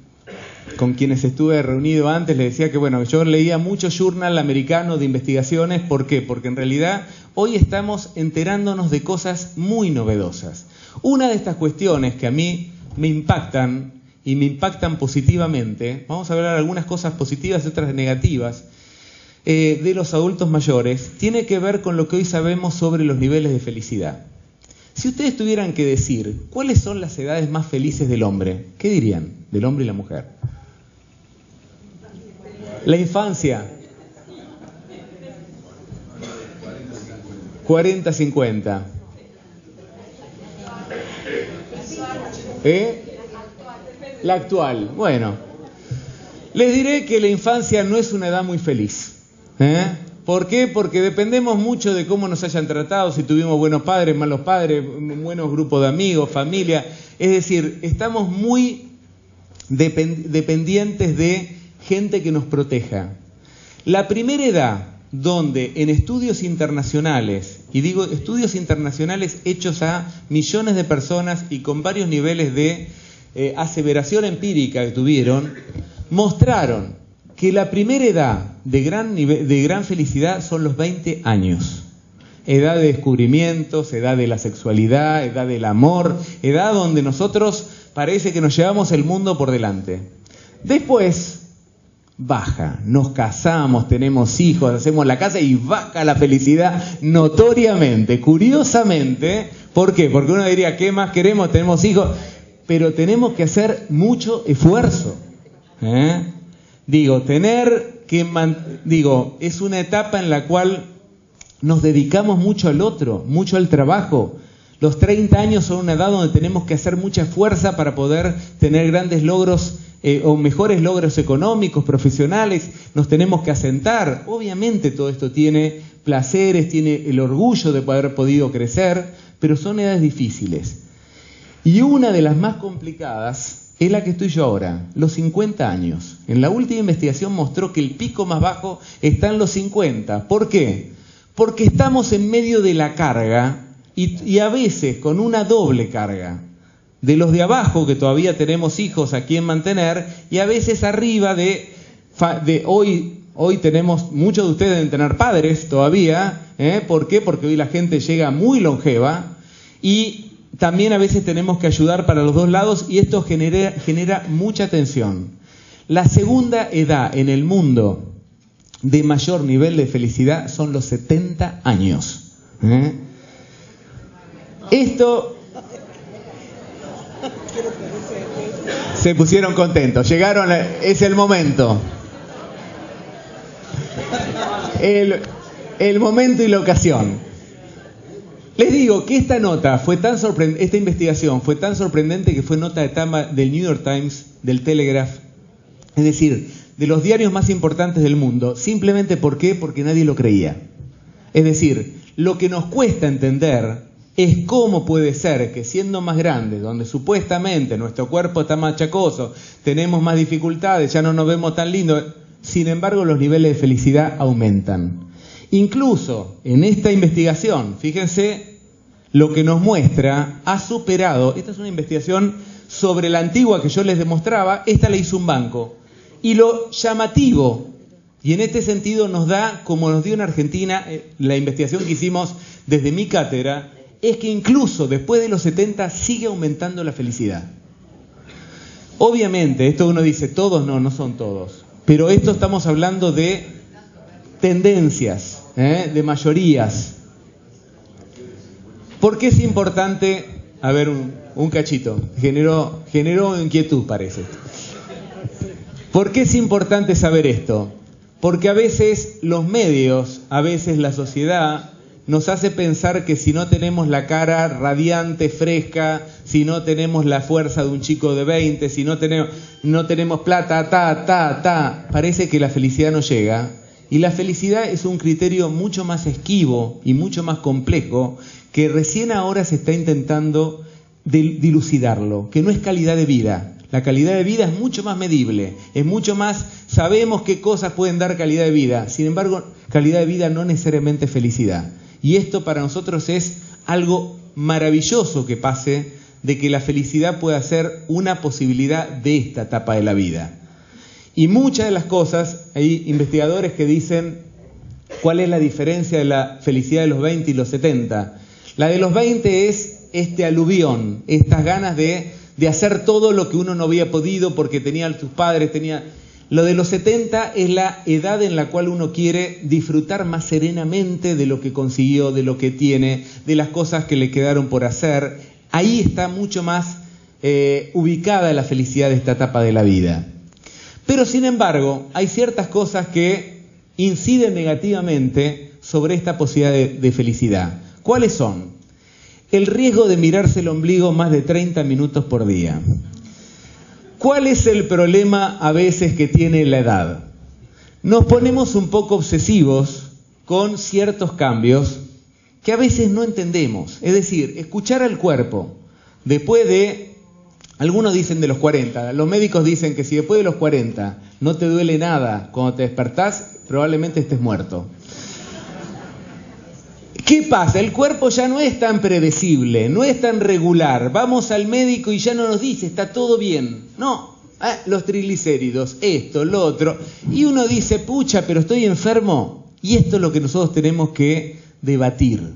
[SPEAKER 3] quienes estuve reunido antes, les decía que bueno, yo leía mucho journal americano de investigaciones. ¿Por qué? Porque en realidad hoy estamos enterándonos de cosas muy novedosas. Una de estas cuestiones que a mí me impactan y me impactan positivamente, vamos a hablar de algunas cosas positivas y otras negativas, de los adultos mayores, tiene que ver con lo que hoy sabemos sobre los niveles de felicidad. Si ustedes tuvieran que decir cuáles son las edades más felices del hombre, ¿qué dirían? Del hombre y la mujer. La infancia. 40-50. La actual. Bueno, les diré que la infancia no es una edad muy feliz. ¿Por qué? Porque dependemos mucho de cómo nos hayan tratado, si tuvimos buenos padres, malos padres, buenos grupos de amigos, familia. Es decir, estamos muy dependientes de gente que nos proteja. La primera edad donde en estudios internacionales, y digo estudios internacionales hechos a millones de personas y con varios niveles de aseveración empírica que tuvieron, mostraron que la primera edad de gran felicidad son los 20 años. Edad de descubrimientos, edad de la sexualidad, edad del amor, edad donde nosotros parece que nos llevamos el mundo por delante. Después baja, nos casamos, tenemos hijos, hacemos la casa y baja la felicidad notoriamente, curiosamente. ¿Por qué? Porque uno diría, ¿qué más queremos? Tenemos hijos, pero tenemos que hacer mucho esfuerzo. Es una etapa en la cual nos dedicamos mucho al otro, mucho al trabajo. Los 30 años son una edad donde tenemos que hacer mucha fuerza para poder tener grandes logros o mejores logros económicos, profesionales. Nos tenemos que asentar. Obviamente todo esto tiene placeres, tiene el orgullo de haber podido crecer, pero son edades difíciles. Y una de las más complicadas es la que estoy yo ahora, los 50 años. En la última investigación mostró que el pico más bajo está en los 50. ¿Por qué? Porque estamos en medio de la carga y a veces con una doble carga. De los de abajo, que todavía tenemos hijos a quien mantener, y a veces arriba de hoy tenemos, muchos de ustedes deben tener padres todavía. ¿Por qué? Porque hoy la gente llega muy longeva y también a veces tenemos que ayudar para los dos lados y esto genera mucha tensión. La segunda edad en el mundo de mayor nivel de felicidad son los 70 años. Esto... Se pusieron contentos, llegaron, es el momento. El momento y la ocasión. Les digo que esta investigación fue tan sorprendente que fue nota de tapa del New York Times, del Telegraph, es decir, de los diarios más importantes del mundo. Simplemente ¿por qué? Porque nadie lo creía. Es decir, lo que nos cuesta entender es cómo puede ser que siendo más grandes, donde supuestamente nuestro cuerpo está más achacoso, tenemos más dificultades, ya no nos vemos tan lindos, sin embargo los niveles de felicidad aumentan. Incluso en esta investigación, fíjense, lo que nos muestra ha superado, esta es una investigación sobre la antigua que yo les demostraba, esta la hizo un banco. Y lo llamativo, y en este sentido nos da, como nos dio en Argentina, la investigación que hicimos desde mi cátedra, es que incluso después de los 70 sigue aumentando la felicidad. Obviamente, esto uno dice, todos no son todos. Pero esto estamos hablando de tendencias, de mayorías. ¿Por qué es importante? A ver, un cachito. Generó inquietud, parece. ¿Por qué es importante saber esto? Porque a veces los medios, a veces la sociedad, nos hace pensar que si no tenemos la cara radiante, fresca, si no tenemos la fuerza de un chico de 20, si no tenemos plata, parece que la felicidad no llega. Y la felicidad es un criterio mucho más esquivo y mucho más complejo que recién ahora se está intentando dilucidarlo, que no es calidad de vida. La calidad de vida es mucho más medible, es mucho más, sabemos qué cosas pueden dar calidad de vida. Sin embargo, calidad de vida no necesariamente felicidad. Y esto para nosotros es algo maravilloso que pase, de que la felicidad pueda ser una posibilidad de esta etapa de la vida. Y muchas de las cosas, hay investigadores que dicen cuál es la diferencia de la felicidad de los 20 y los 70. La de los 20 es este aluvión, estas ganas de hacer todo lo que uno no había podido porque tenía sus padres, Lo de los 70 es la edad en la cual uno quiere disfrutar más serenamente de lo que consiguió, de lo que tiene, de las cosas que le quedaron por hacer. Ahí está mucho más ubicada la felicidad de esta etapa de la vida. Pero sin embargo, hay ciertas cosas que inciden negativamente sobre esta posibilidad de felicidad. ¿Cuáles son? El riesgo de mirarse el ombligo más de 30 minutos por día. ¿Cuál es el problema a veces que tiene la edad? Nos ponemos un poco obsesivos con ciertos cambios que a veces no entendemos. Es decir, escuchar al cuerpo después de, algunos dicen de los 40, los médicos dicen que si después de los 40 no te duele nada cuando te despertás, probablemente estés muerto. ¿Qué pasa? El cuerpo ya no es tan predecible, no es tan regular. Vamos al médico y ya no nos dice, está todo bien. No, los triglicéridos, esto, lo otro. Y uno dice, pucha, pero estoy enfermo. Y esto es lo que nosotros tenemos que debatir.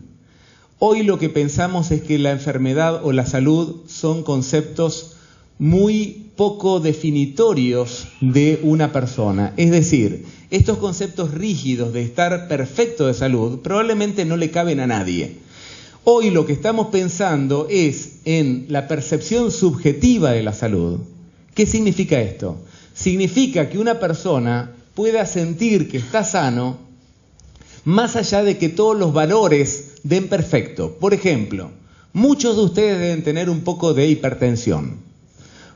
[SPEAKER 3] Hoy lo que pensamos es que la enfermedad o la salud son conceptos muy poco definitorios de una persona. Es decir, estos conceptos rígidos de estar perfecto de salud probablemente no le caben a nadie. Hoy lo que estamos pensando es en la percepción subjetiva de la salud. ¿Qué significa esto? Significa que una persona pueda sentir que está sano más allá de que todos los valores den perfecto. Por ejemplo, muchos de ustedes deben tener un poco de hipertensión.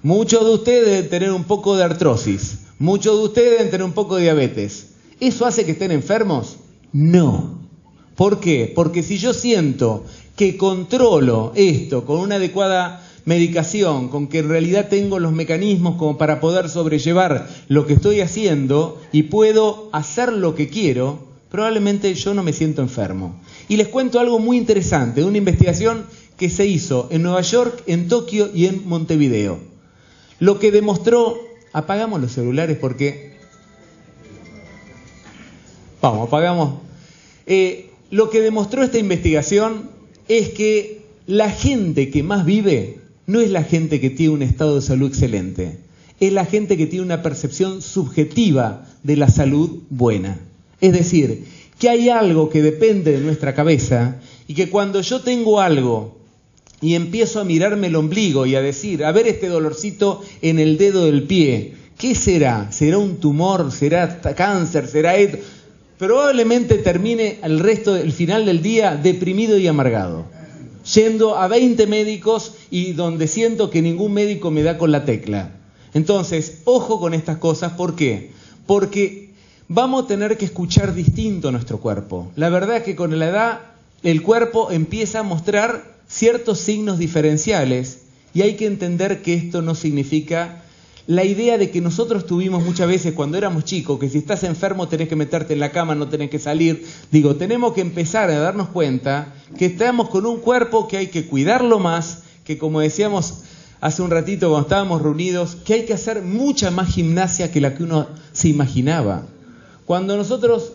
[SPEAKER 3] Muchos de ustedes deben tener un poco de artrosis. Muchos de ustedes deben tener un poco de diabetes. ¿Eso hace que estén enfermos? No. ¿Por qué? Porque si yo siento que controlo esto con una adecuada medicación, con que en realidad tengo los mecanismos como para poder sobrellevar lo que estoy haciendo y puedo hacer lo que quiero, probablemente yo no me siento enfermo. Y les cuento algo muy interesante, de una investigación que se hizo en Nueva York, en Tokio y en Montevideo. Lo que demostró, apagamos los celulares porque... Vamos, apagamos. Lo que demostró esta investigación es que la gente que más vive no es la gente que tiene un estado de salud excelente, es la gente que tiene una percepción subjetiva de la salud buena. Es decir, que hay algo que depende de nuestra cabeza y que cuando yo tengo algo y empiezo a mirarme el ombligo y a decir, a ver este dolorcito en el dedo del pie, ¿qué será? ¿Será un tumor? ¿Será cáncer? ¿Será esto? Probablemente termine el final del día deprimido y amargado, yendo a 20 médicos y donde siento que ningún médico me da con la tecla. Entonces, ojo con estas cosas. ¿Por qué? Porque vamos a tener que escuchar distinto a nuestro cuerpo. La verdad es que con la edad el cuerpo empieza a mostrar ciertos signos diferenciales y hay que entender que esto no significa la idea de que nosotros tuvimos muchas veces cuando éramos chicos, que si estás enfermo tenés que meterte en la cama, no tenés que salir. Digo, tenemos que empezar a darnos cuenta que estamos con un cuerpo que hay que cuidarlo más, que como decíamos hace un ratito cuando estábamos reunidos, que hay que hacer mucha más gimnasia que la que uno se imaginaba. Cuando nosotros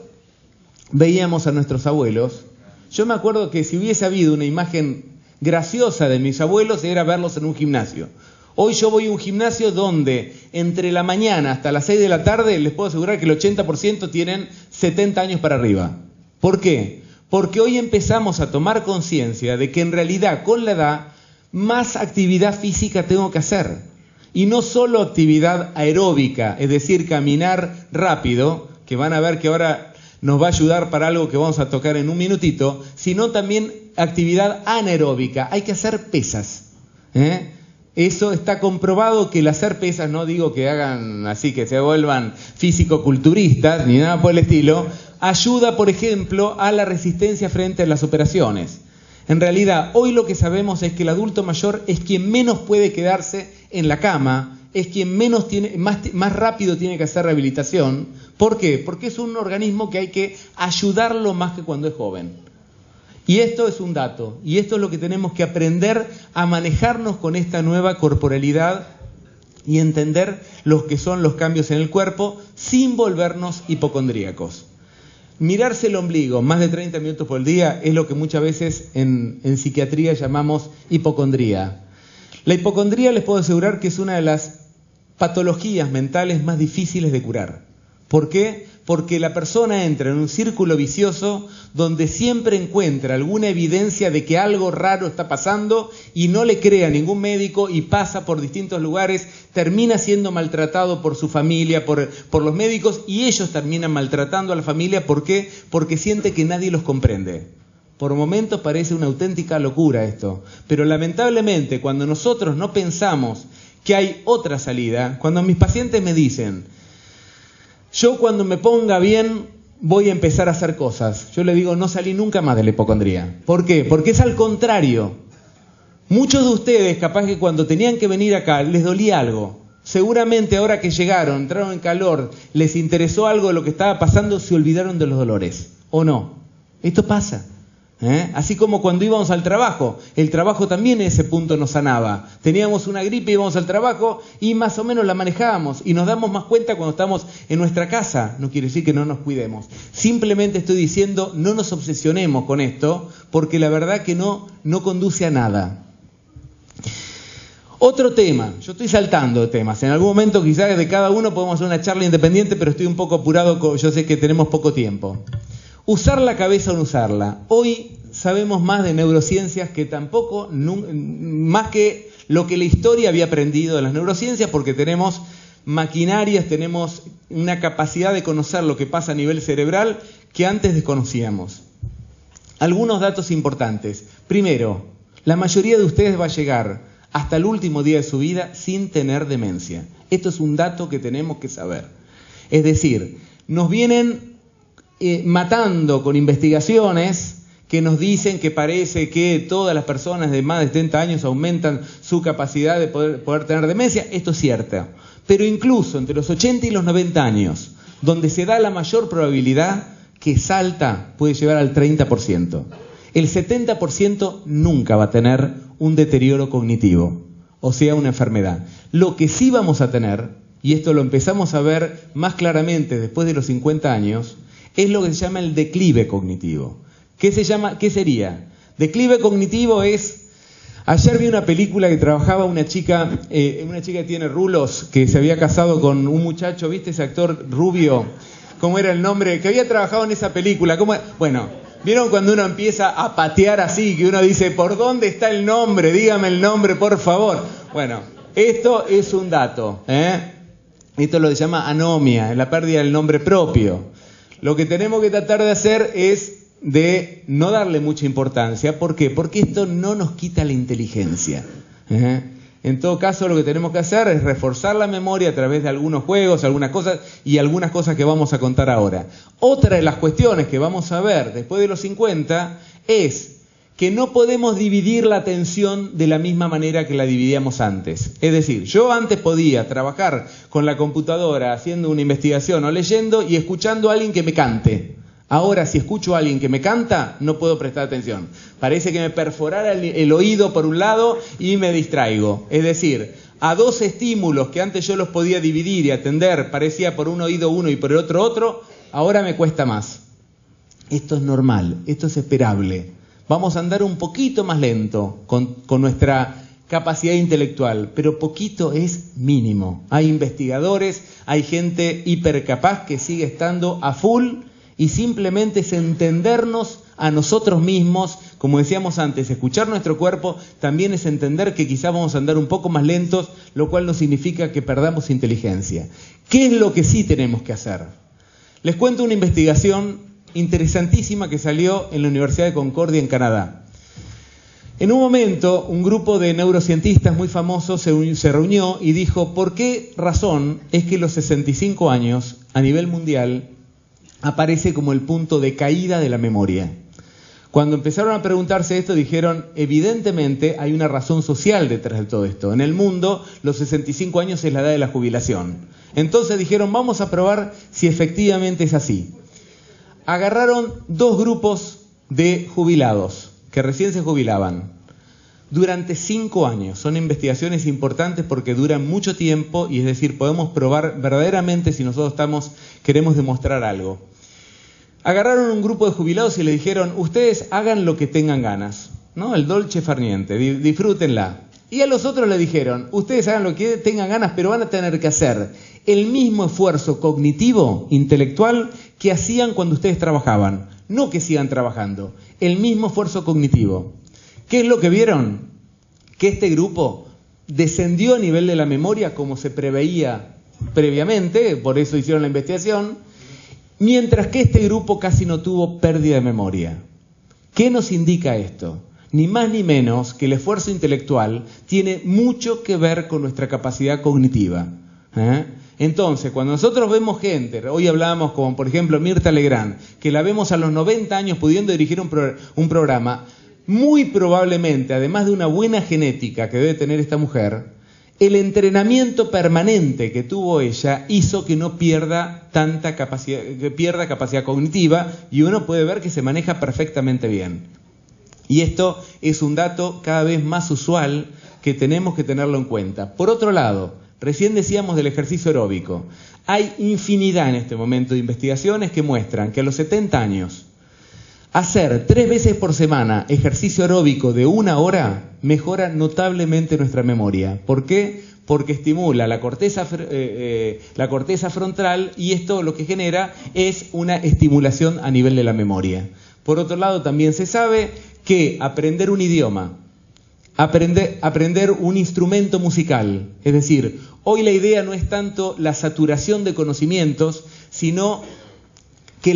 [SPEAKER 3] veíamos a nuestros abuelos, yo me acuerdo que si hubiese habido una imagen graciosa de mis abuelos era verlos en un gimnasio. Hoy yo voy a un gimnasio donde entre la mañana hasta las 6 de la tarde les puedo asegurar que el 80% tienen 70 años para arriba. ¿Por qué? Porque hoy empezamos a tomar conciencia de que en realidad con la edad más actividad física tengo que hacer. Y no solo actividad aeróbica, es decir, caminar rápido, que van a ver que ahora nos va a ayudar para algo que vamos a tocar en un minutito, sino también actividad anaeróbica. Hay que hacer pesas, Eso está comprobado que el hacer pesas, no digo que hagan así, que se vuelvan físico-culturistas, ni nada por el estilo, ayuda, por ejemplo, a la resistencia frente a las operaciones. En realidad, hoy lo que sabemos es que el adulto mayor es quien menos puede quedarse en la cama, es quien menos tiene, más rápido tiene que hacer rehabilitación. ¿Por qué? Porque es un organismo que hay que ayudarlo más que cuando es joven. Y esto es un dato, y esto es lo que tenemos que aprender a manejarnos con esta nueva corporalidad y entender lo que son los cambios en el cuerpo sin volvernos hipocondríacos. Mirarse el ombligo más de 30 minutos por día es lo que muchas veces en psiquiatría llamamos hipocondría. La hipocondría les puedo asegurar que es una de las patologías mentales más difíciles de curar. ¿Por qué? Porque la persona entra en un círculo vicioso donde siempre encuentra alguna evidencia de que algo raro está pasando y no le cree a ningún médico y pasa por distintos lugares, termina siendo maltratado por su familia, por los médicos, y ellos terminan maltratando a la familia. ¿Por qué? Porque siente que nadie los comprende. Por momentos parece una auténtica locura esto, pero lamentablemente cuando nosotros no pensamos que hay otra salida, cuando mis pacientes me dicen: yo cuando me ponga bien voy a empezar a hacer cosas, yo le digo: no salí nunca más de la hipocondría. ¿Por qué? Porque es al contrario. Muchos de ustedes, capaz que cuando tenían que venir acá, les dolía algo. Seguramente ahora que llegaron, entraron en calor, les interesó algo de lo que estaba pasando, se olvidaron de los dolores. ¿O no? Esto pasa. Así como cuando íbamos al trabajo, el trabajo también en ese punto nos sanaba. Teníamos una gripe, íbamos al trabajo y más o menos la manejábamos y nos damos más cuenta cuando estamos en nuestra casa. No quiere decir que no nos cuidemos. Simplemente estoy diciendo, no nos obsesionemos con esto, porque la verdad que no conduce a nada. Otro tema, yo estoy saltando de temas, en algún momento quizás de cada uno podemos hacer una charla independiente, pero estoy un poco apurado, yo sé que tenemos poco tiempo. Usar la cabeza o no usarla. Hoy sabemos más de neurociencias que tampoco, más que lo que la historia había aprendido de las neurociencias, porque tenemos maquinarias, tenemos una capacidad de conocer lo que pasa a nivel cerebral que antes desconocíamos. Algunos datos importantes. Primero, la mayoría de ustedes va a llegar hasta el último día de su vida sin tener demencia. Esto es un dato que tenemos que saber. Es decir, nos vienen matando con investigaciones que nos dicen que parece que todas las personas de más de 70 años aumentan su capacidad de poder tener demencia. Esto es cierto. Pero incluso entre los 80 y los 90 años, donde se da la mayor probabilidad, que salta puede llegar al 30%. El 70% nunca va a tener un deterioro cognitivo, o sea, una enfermedad. Lo que sí vamos a tener, y esto lo empezamos a ver más claramente después de los 50 años, es lo que se llama el declive cognitivo. ¿Qué sería? Declive cognitivo es... Ayer vi una película que trabajaba una chica que tiene rulos, que se había casado con un muchacho, ¿viste ese actor rubio? ¿Cómo era el nombre? Que había trabajado en esa película. Bueno, ¿vieron cuando uno empieza a patear así? Que uno dice, ¿por dónde está el nombre? Dígame el nombre, por favor. Bueno, esto es un dato, Esto lo llama anomia, la pérdida del nombre propio. Lo que tenemos que tratar de hacer es de no darle mucha importancia. ¿Por qué? Porque esto no nos quita la inteligencia. En todo caso, lo que tenemos que hacer es reforzar la memoria a través de algunos juegos, algunas cosas que vamos a contar ahora. Otra de las cuestiones que vamos a ver después de los 50 es que no podemos dividir la atención de la misma manera que la dividíamos antes. Es decir, yo antes podía trabajar con la computadora haciendo una investigación o leyendo y escuchando a alguien que me cante. Ahora, si escucho a alguien que me canta, no puedo prestar atención. Parece que me perforara el oído por un lado y me distraigo. Es decir, a dos estímulos que antes yo los podía dividir y atender, parecía por un oído uno y por el otro, ahora me cuesta más. Esto es normal, esto es esperable. Vamos a andar un poquito más lento con nuestra
[SPEAKER 4] capacidad intelectual, pero poquito es mínimo. Hay investigadores, hay gente hipercapaz que sigue estando a full y simplemente es entendernos a nosotros mismos, como decíamos antes, escuchar nuestro cuerpo también es entender que quizás vamos a andar un poco más lentos, lo cual no significa que perdamos inteligencia. ¿Qué es lo que sí tenemos que hacer? Les cuento una investigación interesantísima que salió en la Universidad de Concordia en Canadá. En un momento, un grupo de neurocientistas muy famosos se reunió y dijo, ¿por qué razón es que los 65 años a nivel mundial aparece como el punto de caída de la memoria? Cuando empezaron a preguntarse esto, dijeron, evidentemente hay una razón social detrás de todo esto. En el mundo, los 65 años es la edad de la jubilación. Entonces dijeron, vamos a probar si efectivamente es así. Agarraron 2 grupos de jubilados que recién se jubilaban durante 5 años. Son investigaciones importantes porque duran mucho tiempo y es decir, podemos probar verdaderamente si nosotros queremos demostrar algo. Agarraron un grupo de jubilados y le dijeron, ustedes hagan lo que tengan ganas, ¿no? El dolce far niente, disfrútenla. Y a los otros le dijeron, ustedes hagan lo que tengan ganas, pero van a tener que hacer el mismo esfuerzo cognitivo, intelectual, que hacían cuando ustedes trabajaban. No que sigan trabajando, el mismo esfuerzo cognitivo. ¿Qué es lo que vieron? Que este grupo descendió a nivel de la memoria como se preveía previamente, por eso hicieron la investigación, mientras que este grupo casi no tuvo pérdida de memoria. ¿Qué nos indica esto? Ni más ni menos que el esfuerzo intelectual tiene mucho que ver con nuestra capacidad cognitiva. Entonces, cuando nosotros vemos gente, hoy hablábamos como por ejemplo Mirta Legrand, que la vemos a los 90 años pudiendo dirigir un programa, muy probablemente, además de una buena genética que debe tener esta mujer, el entrenamiento permanente que tuvo ella hizo que no pierda tanta capacidad, que pierda capacidad cognitiva, y uno puede ver que se maneja perfectamente bien. Y esto es un dato cada vez más usual que tenemos que tenerlo en cuenta. Por otro lado, recién decíamos del ejercicio aeróbico. Hay infinidad en este momento de investigaciones que muestran que a los 70 años hacer 3 veces por semana ejercicio aeróbico de 1 hora mejora notablemente nuestra memoria. ¿Por qué? Porque estimula la corteza frontal y esto lo que genera es una estimulación a nivel de la memoria. Por otro lado, también se sabe que aprender un idioma, aprender un instrumento musical, es decir, hoy la idea no es tanto la saturación de conocimientos, sino que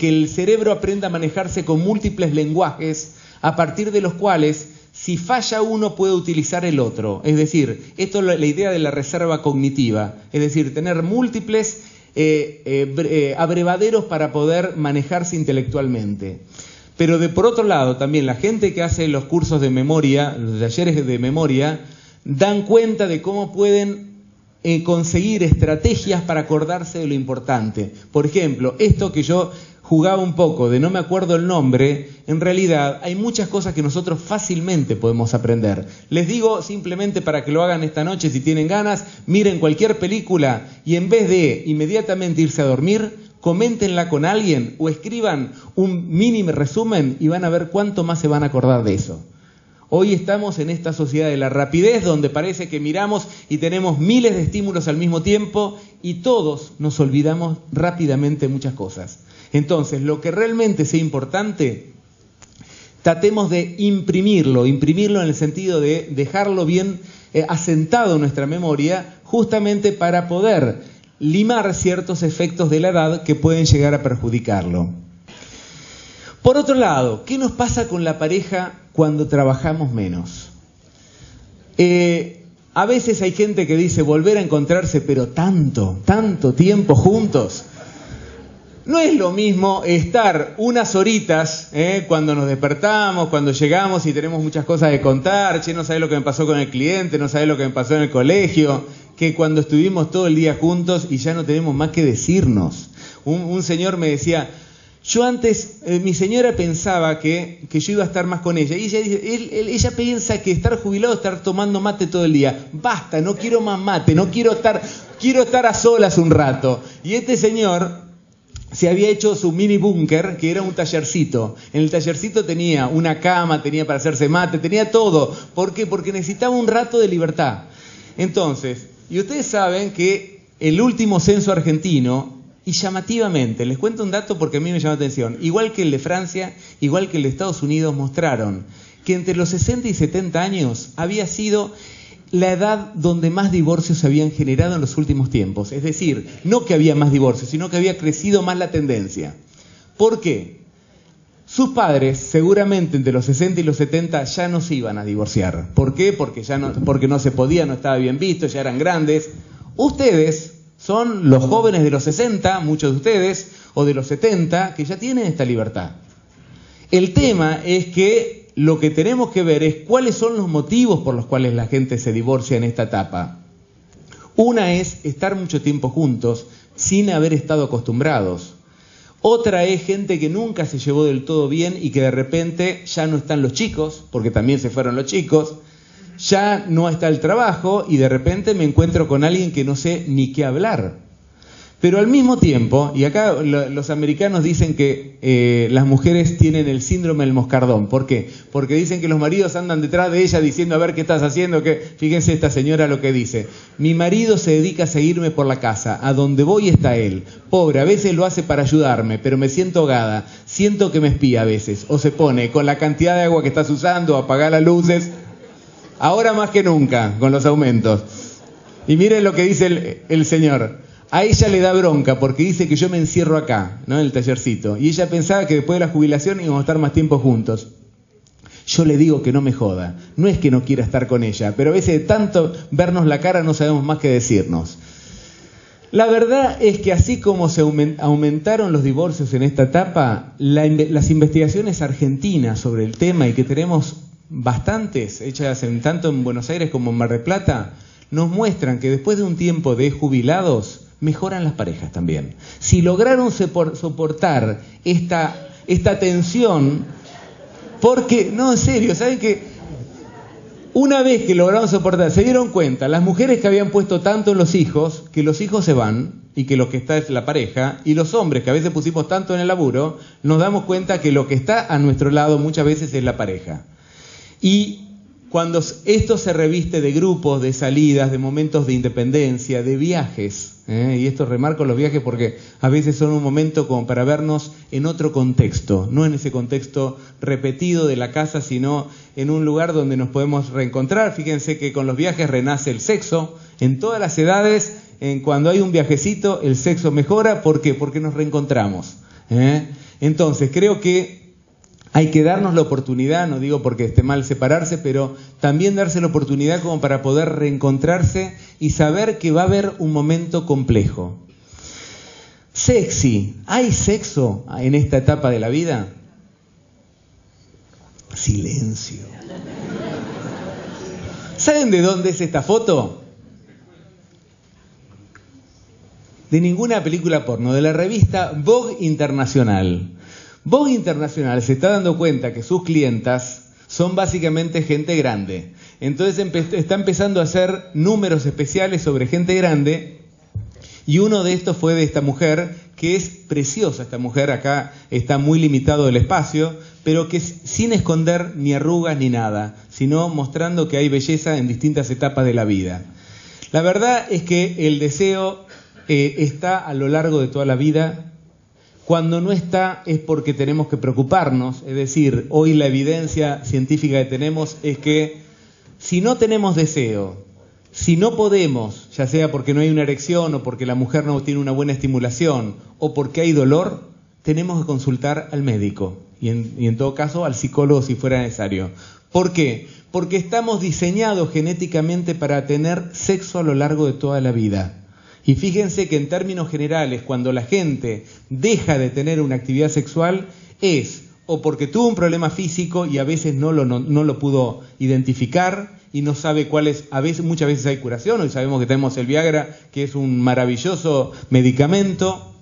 [SPEAKER 4] el cerebro aprenda a manejarse con múltiples lenguajes a partir de los cuales, si falla uno, puede utilizar el otro. Es decir, esto es la idea de la reserva cognitiva, es decir, tener múltiples abrevaderos para poder manejarse intelectualmente. Pero por otro lado, también la gente que hace los cursos de memoria, los talleres de memoria, dan cuenta de cómo pueden conseguir estrategias para acordarse de lo importante. Por ejemplo, esto que yo jugaba un poco de no me acuerdo el nombre, en realidad hay muchas cosas que nosotros fácilmente podemos aprender. Les digo simplemente para que lo hagan esta noche, si tienen ganas, miren cualquier película y en vez de inmediatamente irse a dormir, coméntenla con alguien o escriban un mínimo resumen y van a ver cuánto más se van a acordar de eso. Hoy estamos en esta sociedad de la rapidez donde parece que miramos y tenemos miles de estímulos al mismo tiempo y todos nos olvidamos rápidamente muchas cosas. Entonces, lo que realmente sea importante, tratemos de imprimirlo en el sentido de dejarlo bien asentado en nuestra memoria, justamente para poder limar ciertos efectos de la edad que pueden llegar a perjudicarlo. Por otro lado, ¿qué nos pasa con la pareja cuando trabajamos menos? A veces hay gente que dice volver a encontrarse, pero tanto tiempo juntos. No es lo mismo estar unas horitas cuando nos despertamos, cuando llegamos y tenemos muchas cosas de contar, no sabés lo que me pasó con el cliente, no sabés lo que me pasó en el colegio, que cuando estuvimos todo el día juntos y ya no tenemos más que decirnos. Un señor me decía, yo antes, mi señora pensaba que yo iba a estar más con ella. Y ella dice, ella piensa que estar jubilado es estar tomando mate todo el día. Basta, no quiero más mate, quiero estar a solas un rato. Y este señor se había hecho su mini búnker, que era un tallercito. En el tallercito tenía una cama, tenía para hacerse mate, tenía todo. ¿Por qué? Porque necesitaba un rato de libertad. Entonces, y ustedes saben que el último censo argentino, y llamativamente, les cuento un dato porque a mí me llama la atención, igual que el de Francia, igual que el de Estados Unidos, mostraron que entre los 60 y 70 años había sido la edad donde más divorcios se habían generado en los últimos tiempos. Es decir, no que había más divorcios, sino que había crecido más la tendencia. ¿Por qué? Sus padres, seguramente entre los 60 y los 70, ya no se iban a divorciar. ¿Por qué? Porque no se podía, no estaba bien visto, ya eran grandes. Ustedes son los jóvenes de los 60, muchos de ustedes, o de los 70, que ya tienen esta libertad. El tema es que lo que tenemos que ver es cuáles son los motivos por los cuales la gente se divorcia en esta etapa. Una es estar mucho tiempo juntos sin haber estado acostumbrados. Otra es gente que nunca se llevó del todo bien y que de repente ya no están los chicos, porque también se fueron los chicos, ya no está el trabajo y de repente me encuentro con alguien que no sé ni qué hablar. Pero al mismo tiempo, y acá los americanos dicen que las mujeres tienen el síndrome del moscardón. ¿Por qué? Porque dicen que los maridos andan detrás de ella diciendo a ver qué estás haciendo. Fíjense esta señora lo que dice. Mi marido se dedica a seguirme por la casa. A donde voy está él. Pobre, a veces lo hace para ayudarme, pero me siento ahogada. Siento que me espía a veces. O se pone con la cantidad de agua que estás usando a apagar las luces. Ahora más que nunca, con los aumentos. Y miren lo que dice el señor. A ella le da bronca porque dice que yo me encierro acá, ¿no? En el tallercito. Y ella pensaba que después de la jubilación íbamos a estar más tiempo juntos. Yo le digo que no me joda. No es que no quiera estar con ella, pero a veces de tanto vernos la cara no sabemos más que decirnos. La verdad es que así como se aumentaron los divorcios en esta etapa, las investigaciones argentinas sobre el tema, y que tenemos bastantes, hechas tanto en Buenos Aires como en Mar del Plata, nos muestran que después de un tiempo de jubilados, mejoran las parejas también. Si lograron soportar esta tensión, porque, no, en serio, ¿saben qué? Una vez que lograron soportar, se dieron cuenta, las mujeres que habían puesto tanto en los hijos, que los hijos se van, y que lo que está es la pareja, y los hombres que a veces pusimos tanto en el laburo, nos damos cuenta que lo que está a nuestro lado muchas veces es la pareja. Y cuando esto se reviste de grupos, de salidas, de momentos de independencia, de viajes, y esto remarco los viajes porque a veces son un momento como para vernos en otro contexto, no en ese contexto repetido de la casa, sino en un lugar donde nos podemos reencontrar. Fíjense que con los viajes renace el sexo, en todas las edades, cuando hay un viajecito el sexo mejora. ¿Por qué? Porque nos reencontramos. Entonces creo que hay que darnos la oportunidad, no digo porque esté mal separarse, pero también darse la oportunidad como para poder reencontrarse y saber que va a haber un momento complejo. Sexy. ¿Hay sexo en esta etapa de la vida? Silencio. ¿Saben de dónde es esta foto? De ninguna película porno, de la revista Vogue Internacional. Vogue Internacional se está dando cuenta que sus clientas son básicamente gente grande. Entonces está empezando a hacer números especiales sobre gente grande, y uno de estos fue de esta mujer, que es preciosa esta mujer. Acá está muy limitado el espacio, pero que sin esconder ni arrugas ni nada, sino mostrando que hay belleza en distintas etapas de la vida. La verdad es que el deseo está a lo largo de toda la vida. Cuando no está es porque tenemos que preocuparnos. Es decir, hoy la evidencia científica que tenemos es que si no tenemos deseo, si no podemos, ya sea porque no hay una erección o porque la mujer no tiene una buena estimulación o porque hay dolor, tenemos que consultar al médico y en todo caso al psicólogo si fuera necesario. ¿Por qué? Porque estamos diseñados genéticamente para tener sexo a lo largo de toda la vida. Y fíjense que en términos generales, cuando la gente deja de tener una actividad sexual, es o porque tuvo un problema físico y a veces no lo pudo identificar y no sabe cuál es. Muchas veces hay curación. Hoy sabemos que tenemos el Viagra, que es un maravilloso medicamento,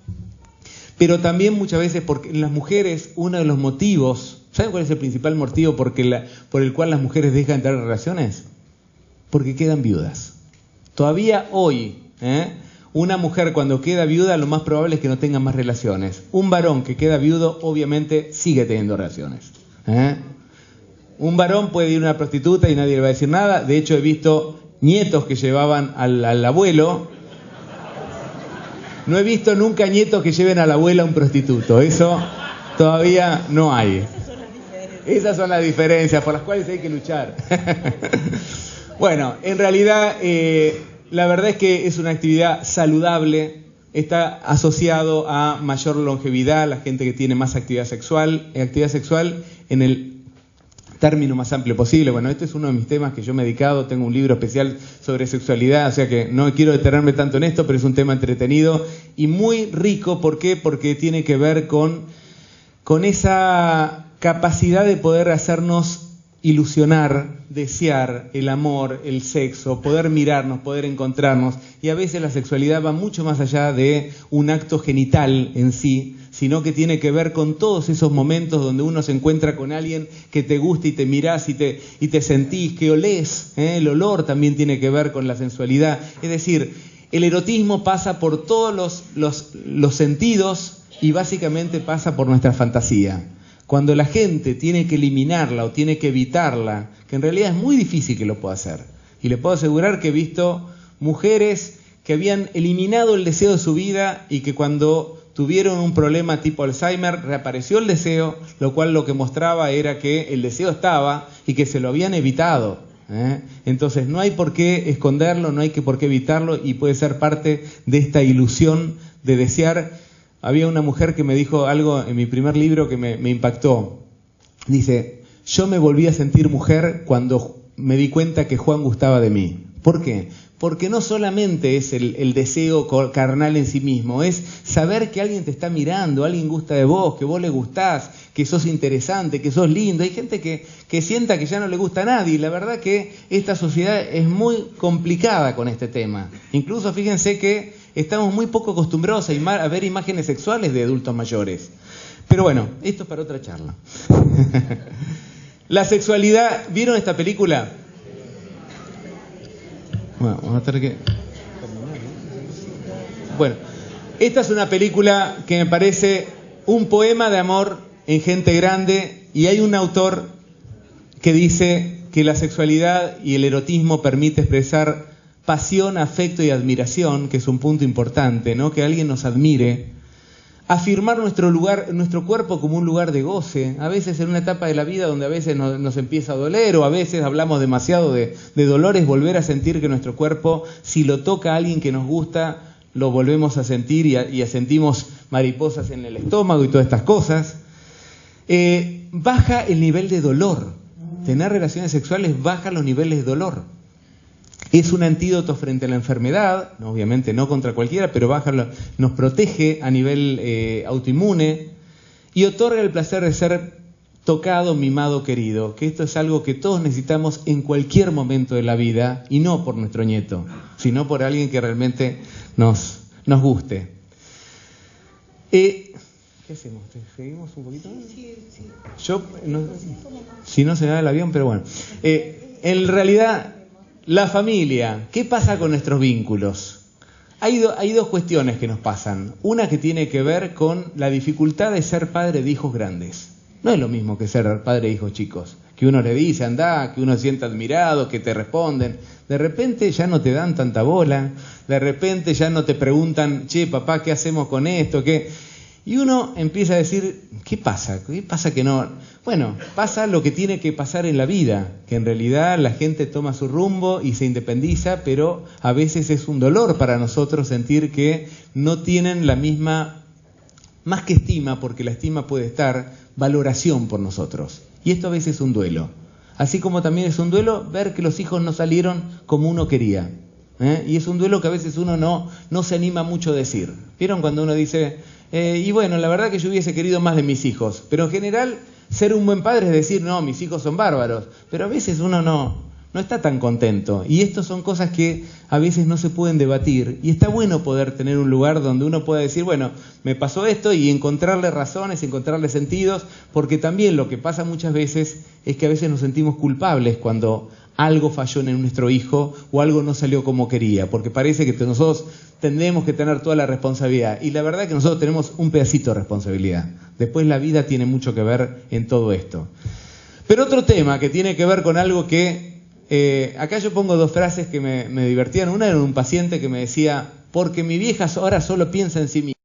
[SPEAKER 4] pero también muchas veces porque en las mujeres uno de los motivos, ¿saben cuál es el principal motivo por el cual las mujeres dejan de tener relaciones? Porque quedan viudas. Todavía hoy, una mujer cuando queda viuda lo más probable es que no tenga más relaciones. Un varón que queda viudo obviamente sigue teniendo relaciones. Un varón puede ir a una prostituta y nadie le va a decir nada. De hecho he visto nietos que llevaban al abuelo. No he visto nunca nietos que lleven al abuelo a un prostituto. Eso todavía no hay. Esas son las diferencias por las cuales hay que luchar. Bueno, en realidad la verdad es que es una actividad saludable, está asociado a mayor longevidad, la gente que tiene más actividad sexual en el término más amplio posible. Bueno, este es uno de mis temas que yo me he dedicado, tengo un libro especial sobre sexualidad, o sea que no quiero detenerme tanto en esto, pero es un tema entretenido y muy rico. ¿Por qué? Porque tiene que ver con esa capacidad de poder hacernos ilusionar, desear el amor, el sexo, poder mirarnos, poder encontrarnos. Y a veces la sexualidad va mucho más allá de un acto genital en sí, sino que tiene que ver con todos esos momentos donde uno se encuentra con alguien que te gusta y te mirás y te sentís, que olés. El olor también tiene que ver con la sensualidad. Es decir, el erotismo pasa por todos los sentidos y básicamente pasa por nuestra fantasía. Cuando la gente tiene que eliminarla o tiene que evitarla, que en realidad es muy difícil que lo pueda hacer. Y le puedo asegurar que he visto mujeres que habían eliminado el deseo de su vida y que cuando tuvieron un problema tipo Alzheimer reapareció el deseo, lo cual lo que mostraba era que el deseo estaba y que se lo habían evitado. Entonces no hay por qué esconderlo, no hay por qué evitarlo y puede ser parte de esta ilusión de desear. Había una mujer que me dijo algo en mi primer libro que me impactó. Dice, yo me volví a sentir mujer cuando me di cuenta que Juan gustaba de mí. ¿Por qué? Porque no solamente es el deseo carnal en sí mismo, es saber que alguien te está mirando, alguien gusta de vos, que vos le gustás, que sos interesante, que sos lindo. Hay gente que sienta que ya no le gusta a nadie y la verdad que esta sociedad es muy complicada con este tema. Incluso fíjense que estamos muy poco acostumbrados a ver imágenes sexuales de adultos mayores. Pero bueno, esto es para otra charla. La sexualidad, ¿vieron esta película? Bueno, vamos a tener que terminar, ¿no? Bueno, esta es una película que me parece un poema de amor en gente grande y hay un autor que dice que la sexualidad y el erotismo permite expresar pasión, afecto y admiración, que es un punto importante, ¿no? Que alguien nos admire. Afirmar nuestro lugar, nuestro cuerpo como un lugar de goce, a veces en una etapa de la vida donde a veces nos empieza a doler o a veces hablamos demasiado de dolores, volver a sentir que nuestro cuerpo, si lo toca a alguien que nos gusta, lo volvemos a sentir y sentimos mariposas en el estómago y todas estas cosas. Baja el nivel de dolor. Tener relaciones sexuales baja los niveles de dolor. Es un antídoto frente a la enfermedad, obviamente no contra cualquiera, pero nos protege a nivel autoinmune y otorga el placer de ser tocado, mimado, querido, que esto es algo que todos necesitamos en cualquier momento de la vida y no por nuestro nieto, sino por alguien que realmente nos guste. ¿Qué hacemos? ¿Seguimos un poquito? Sí. Yo, si no se me da el avión, pero bueno. En realidad, la familia, ¿qué pasa con nuestros vínculos? Hay dos cuestiones que nos pasan. Una que tiene que ver con la dificultad de ser padre de hijos grandes. No es lo mismo que ser padre de hijos chicos. Que uno le dice, andá, que uno se sienta admirado, que te responden. De repente ya no te dan tanta bola. De repente ya no te preguntan, che, papá, ¿qué hacemos con esto? ¿Qué? Y uno empieza a decir, ¿qué pasa? ¿Qué pasa que no? Bueno, pasa lo que tiene que pasar en la vida, que en realidad la gente toma su rumbo y se independiza, pero a veces es un dolor para nosotros sentir que no tienen la misma, más que estima, porque la estima puede estar, valoración por nosotros. Y esto a veces es un duelo. Así como también es un duelo ver que los hijos no salieron como uno quería. Y es un duelo que a veces uno no se anima mucho a decir. ¿Vieron cuando uno dice... y bueno, la verdad que yo hubiese querido más de mis hijos, pero en general ser un buen padre es decir, no, mis hijos son bárbaros, pero a veces uno no está tan contento y estas son cosas que a veces no se pueden debatir y está bueno poder tener un lugar donde uno pueda decir, bueno, me pasó esto y encontrarle razones, encontrarle sentidos, porque también lo que pasa muchas veces es que a veces nos sentimos culpables cuando algo falló en nuestro hijo o algo no salió como quería, porque parece que nosotros tendremos que tener toda la responsabilidad. Y la verdad es que nosotros tenemos un pedacito de responsabilidad. Después la vida tiene mucho que ver en todo esto. Pero otro tema que tiene que ver con algo que... acá yo pongo dos frases que me divertían. Una era un paciente que me decía, porque mi vieja ahora solo piensa en sí misma.